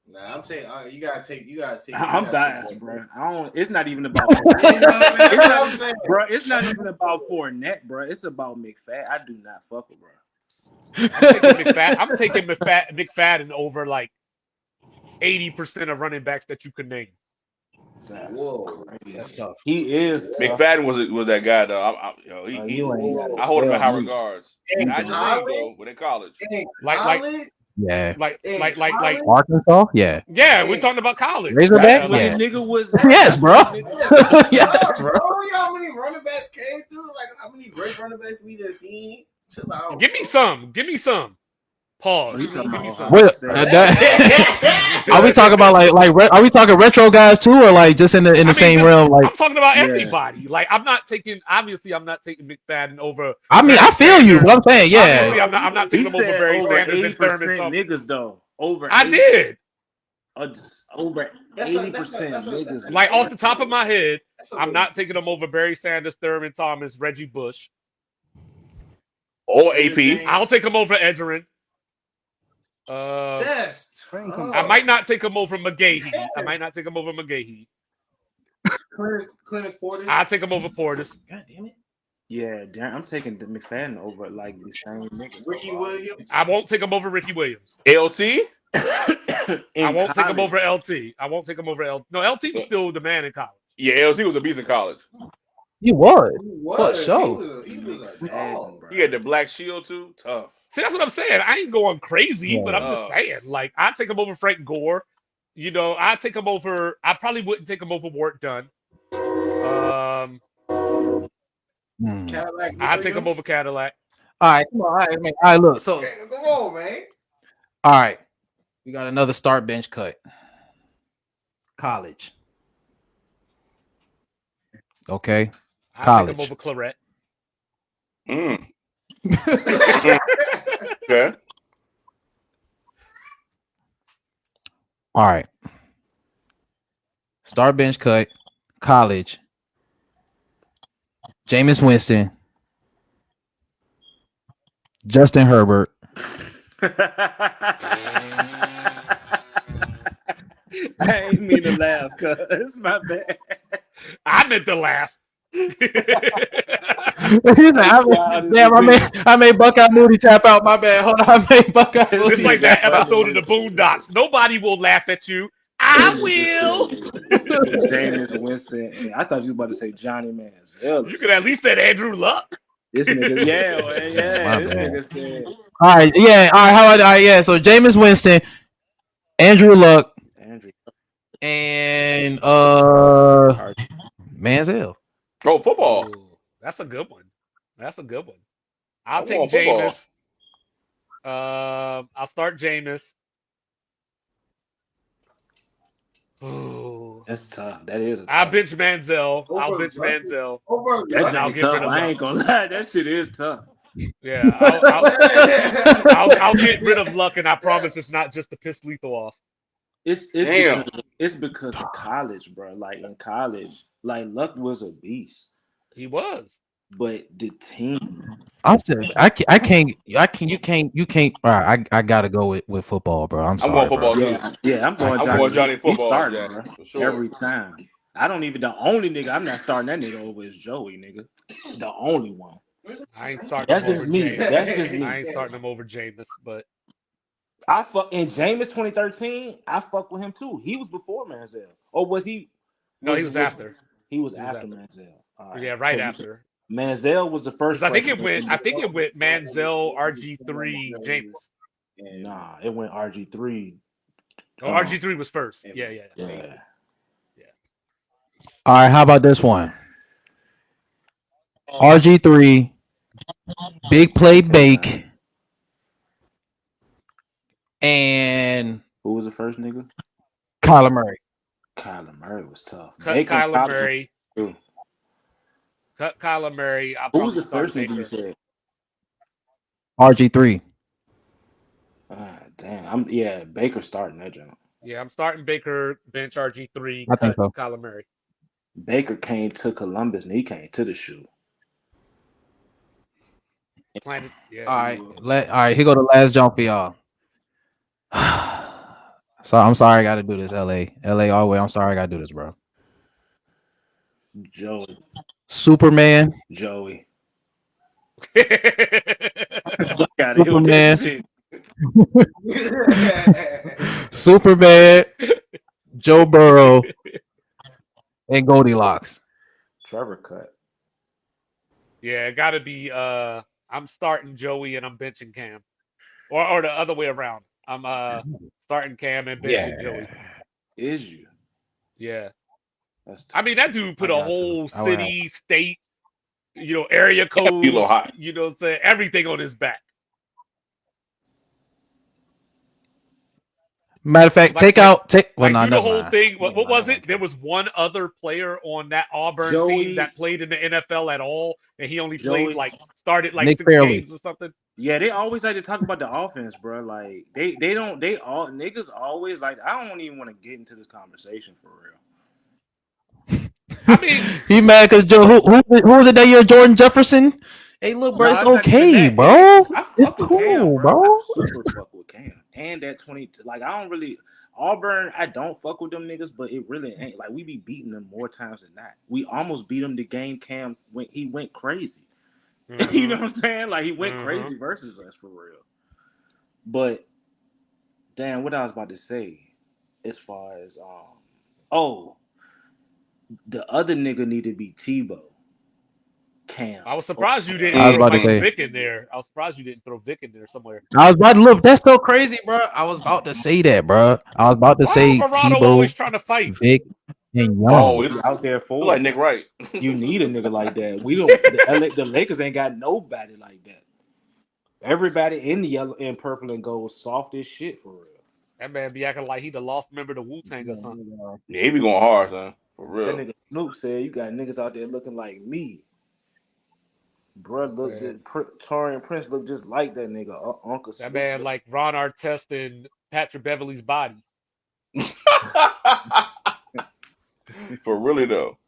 Nah, I'm saying you gotta take. I'm biased, bro. It's not even about. It's not even about Fournette, bro. It's about McFadden. I do not fuck with, bro. I'm taking McFadden over like 80% of running backs that you could name. That's tough. He is. McFadden was that guy though. I hold him in high regards. Not in the league though, but in college. Like Arkansas? Yeah. Yeah, we're talking about college. Razorback? When Yeah. the nigga was Yes, bro. Yes, bro. How many running backs came through? Like how many great running backs we just seen? Chill out. Give me some. Pause. Give me some. Are we talking about are we talking retro guys too, or like just in the same realm? Like I'm talking about everybody. Like I'm not taking McFadden over. I feel you, but I'm saying, yeah. Obviously, I'm not taking him over Barry Sanders and Thurman. Niggas though. I did. Over 80% niggas. Like off the top of my head, I'm not taking them over Barry Sanders, Thurman Thomas, Reggie Bush, or AP. I'll take him over Edgerrin. I might not take him over McGahee. Clintus Portis. I'll take him over Portis. God damn it. Yeah, I'm taking the McFadden over like the same niggas. Ricky Williams. I won't take him over Ricky Williams. LT? I won't take him over LT. No, LT was still the man in college. Yeah, LT was a beast in college. He was He for was. sure. He was a McFadden, dog. bro. He had the black shield too. Tough. See, that's what I'm saying. I ain't going crazy, but Yeah. I'm just Tough. saying, like, I'd take him over Frank Gore. I'd take him over. I probably wouldn't take him over Wart Dunn. Um, Hmm. Cadillac I'd take him Williams. over Cadillac. All right, come on. All right, man. All right, look. So, Come on, man. all right, we got another start bench cut. College. Okay, I'd take him college. over Claret. Mm. Okay. All right, start bench cut. College. Jameis Winston. Justin Herbert. I ain't mean to laugh, cuz it's my bad. I meant to laugh. Damn, I made Buckeye Moody tap out. My bad. Hold on, I made Buckeye This Just Moody like nigga that tap out. episode of funny the as hell. Boondocks. Nobody will laugh at you. This I nigga will. said Jameis Winston. I thought you was about to say Johnny Manziel or You could at something. least said Andrew Luck. This nigga, yeah, My This bad. nigga said All right, yeah. All right, how about yeah? So Jameis Winston, Andrew Luck, Andrew. and Manziel. Oh, football. Oh, that's a good one. That's a good one. I I'll take want football. Jameis. I'll start Jameis. Ooh. That's tough. That is a I'll tough. bench Manziel. I'll Over bench Luck. Manziel. Over That And I'll joint get tough. rid of I Luck. ain't gonna lie. That shit is tough. Yeah, I'll get rid of Luck, and I promise it's not just to piss Lethal off. It's Damn. because of college, bro. Like in college, like Luck was a beast, He was. but the team. I'm saying you can't. All right, I gotta go with football, bro. I'm I'm going sorry, bro. football too. Yeah, I'm I going I'm can't. Johnny. going Johnny He's football, starting, Jack, bro. for sure. Every time. I don't even. The only nigga I'm not starting that nigga over is Joey, nigga. The only one. I ain't starting him That's just over me. Jameis. That's just I me. ain't starting him over Jameis, but I fuck in Jameis 2013. I fuck with him too. He was before Manziel, or was he? no, he was Was after. he was He was after after. Manziel? All right, Yeah, right after. Manziel was the Because first I think it freshman. went. I think it went Manziel, RG3, Jameis. Nah, it went RG3. Oh, RG3 was first. Yeah, yeah, Yeah. yeah. All right, how about this one? RG3, big play Okay, bake, son. and Who was the first nigga? Kyler Murray. Kyler Murray was tough. Cut Baker Kyler College was Murray. too. Cut Kyler Murray. I'll Who was probably the start first nigga you Baker. said? RG3. Damn. Baker starting that joint. Yeah, I'm starting Baker, bench RG3, I think cut so. Kyler Murray. Baker came to Columbus and he came to the shoe. Planted. Yeah. All right, all right. Here go the last jump for y'all. So I'm sorry I got to do this. LA all the way. I'm sorry I got to do this, bro. Joey. Superman. Fuck out of here with that Superman. shit. Superman. Joe Burrow and Goldilocks. Trevor cut. Yeah, it gotta be I'm starting Joey and I'm benching Cam. Or the other way around. I'm starting Cam and Yeah. benching Joey. Is you? Yeah. That's I mean that dude put I a got to. whole I would have. city, state, area Be a little codes, hot. what I'm saying, everything on his back. Matter of fact, take. Well, Like no, do the never whole mind. thing. What Never mind. was That it? one There count. was one other player on that Auburn team Joey. that played in the NFL at all, and he only played Joey. like started like Nick 6 Fairley. games or something. Yeah, they always like to talk about the offense, bro. Like they don't they all niggas always like I don't even want to get into this conversation for real. I mean, He mad because Joe. Who was it that year? Jordan Jefferson. Hey, look, bro. No, It's it's not even okay, that. It ain't. bro. I It's fuck with Cam, cool, bro. I bro. super fuck with Cam. And that 20, like I don't really Auburn. I don't fuck with them niggas, but it really ain't like we be beating them more times than not. We almost beat him the game Cam when he went crazy. You know mm-hmm, what I'm saying? Like he went mm-hmm. crazy versus us for real. But damn, what I was about to say, as far as oh, the other nigga need to be Tebow. Cam. I was surprised you didn't I was throw about to like say. Vic in there. I was surprised you didn't throw Vic in there somewhere. I was about to look. That's so crazy, bro. I was about to say that, bro. I was about to Why say Alvarado always Tebow, trying to fight? Vic, and Oh, Young. it's He out there for like it. Nick Wright. You need a nigga like that. We don't. The Lakers ain't got nobody like that. Everybody in the yellow and purple and gold soft as shit for real. That man be acting like he the lost member to Wu Tang or something. Yeah, he be going hard, son. For That real. nigga Snoop said you got niggas out there looking like me. Bruh look Man, just Torian Prince look just like that nigga. Uncle that Snoop. man like Ron Artest and Patrick Beverly's body. For really though,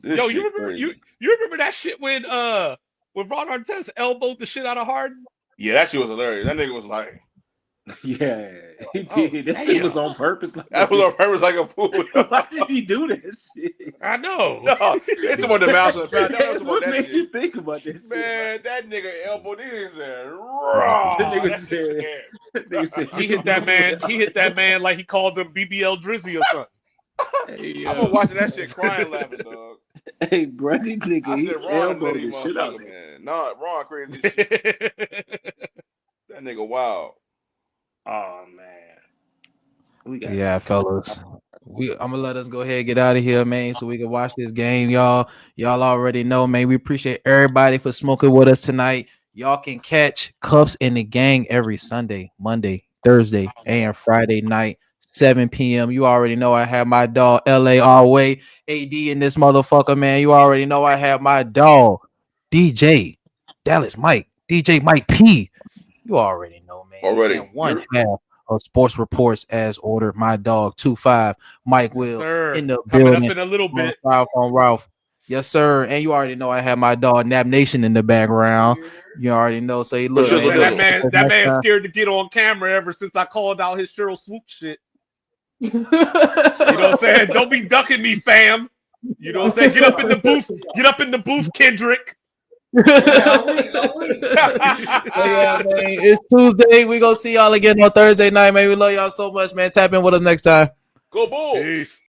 this Yo, you shit remember crazy. you remember that shit when Ron Artest elbowed the shit out of Harden? Yeah, that shit was hilarious. That nigga was like, Yeah, he Oh did. That shit was damn. on purpose. Like a that was nigga. on purpose like a fool. Why did he do that shit? I know. No, it's about the mouse and the pound. That was about What that made shit. you think about that shit, bro? Man, that nigga elbowed this and That raw. nigga That said. That nigga said you He hit can that move man. it. He hit that man like he called him BBL Drizzy or something. Hey, I was watching that shit crying laughing, dog. hey, bro, this nigga, I he said Ron a elbowed litty the shit out motherfucker, of him. man. No, Ron crazy as shit. That nigga wild. Oh man, we got Yeah, fellas. I'm gonna let us go ahead and get out of here, man, so we can watch this game, y'all. Y'all already know, man. We appreciate everybody for smoking with us tonight. Y'all can catch Cups in the Gang every Sunday, Monday, Thursday, and Friday night, 7 p.m. You already know I have my dog LA all way. AD in this motherfucker, man. You already know I have my dog DJ Dallas Mike, DJ Mike P. You already know, man. Already. And one half of Sports Reports as ordered. My dog 2-5 Mike Yes, Will sir. in the Coming up building. in a little On bit. Ralph. Yes, sir. And you already know I have my dog Nap Nation in the background. You already know. Say, You look, know For what I'm man, saying? y'all That shizzle catch man, us that next man's time. scared to get on camera ever since I called out his Cheryl Swoop shit. You know what I'm saying? Don't be ducking me, fam. You know what I'm saying? Get up in the booth. Get up in the booth, Kendrick. I'm weak. I'm weak. But yeah, man, it's Tuesday. We gonna see y'all again on Thursday night, man. We love y'all so much, man. Tap in with us next time. Go Bulls. Peace.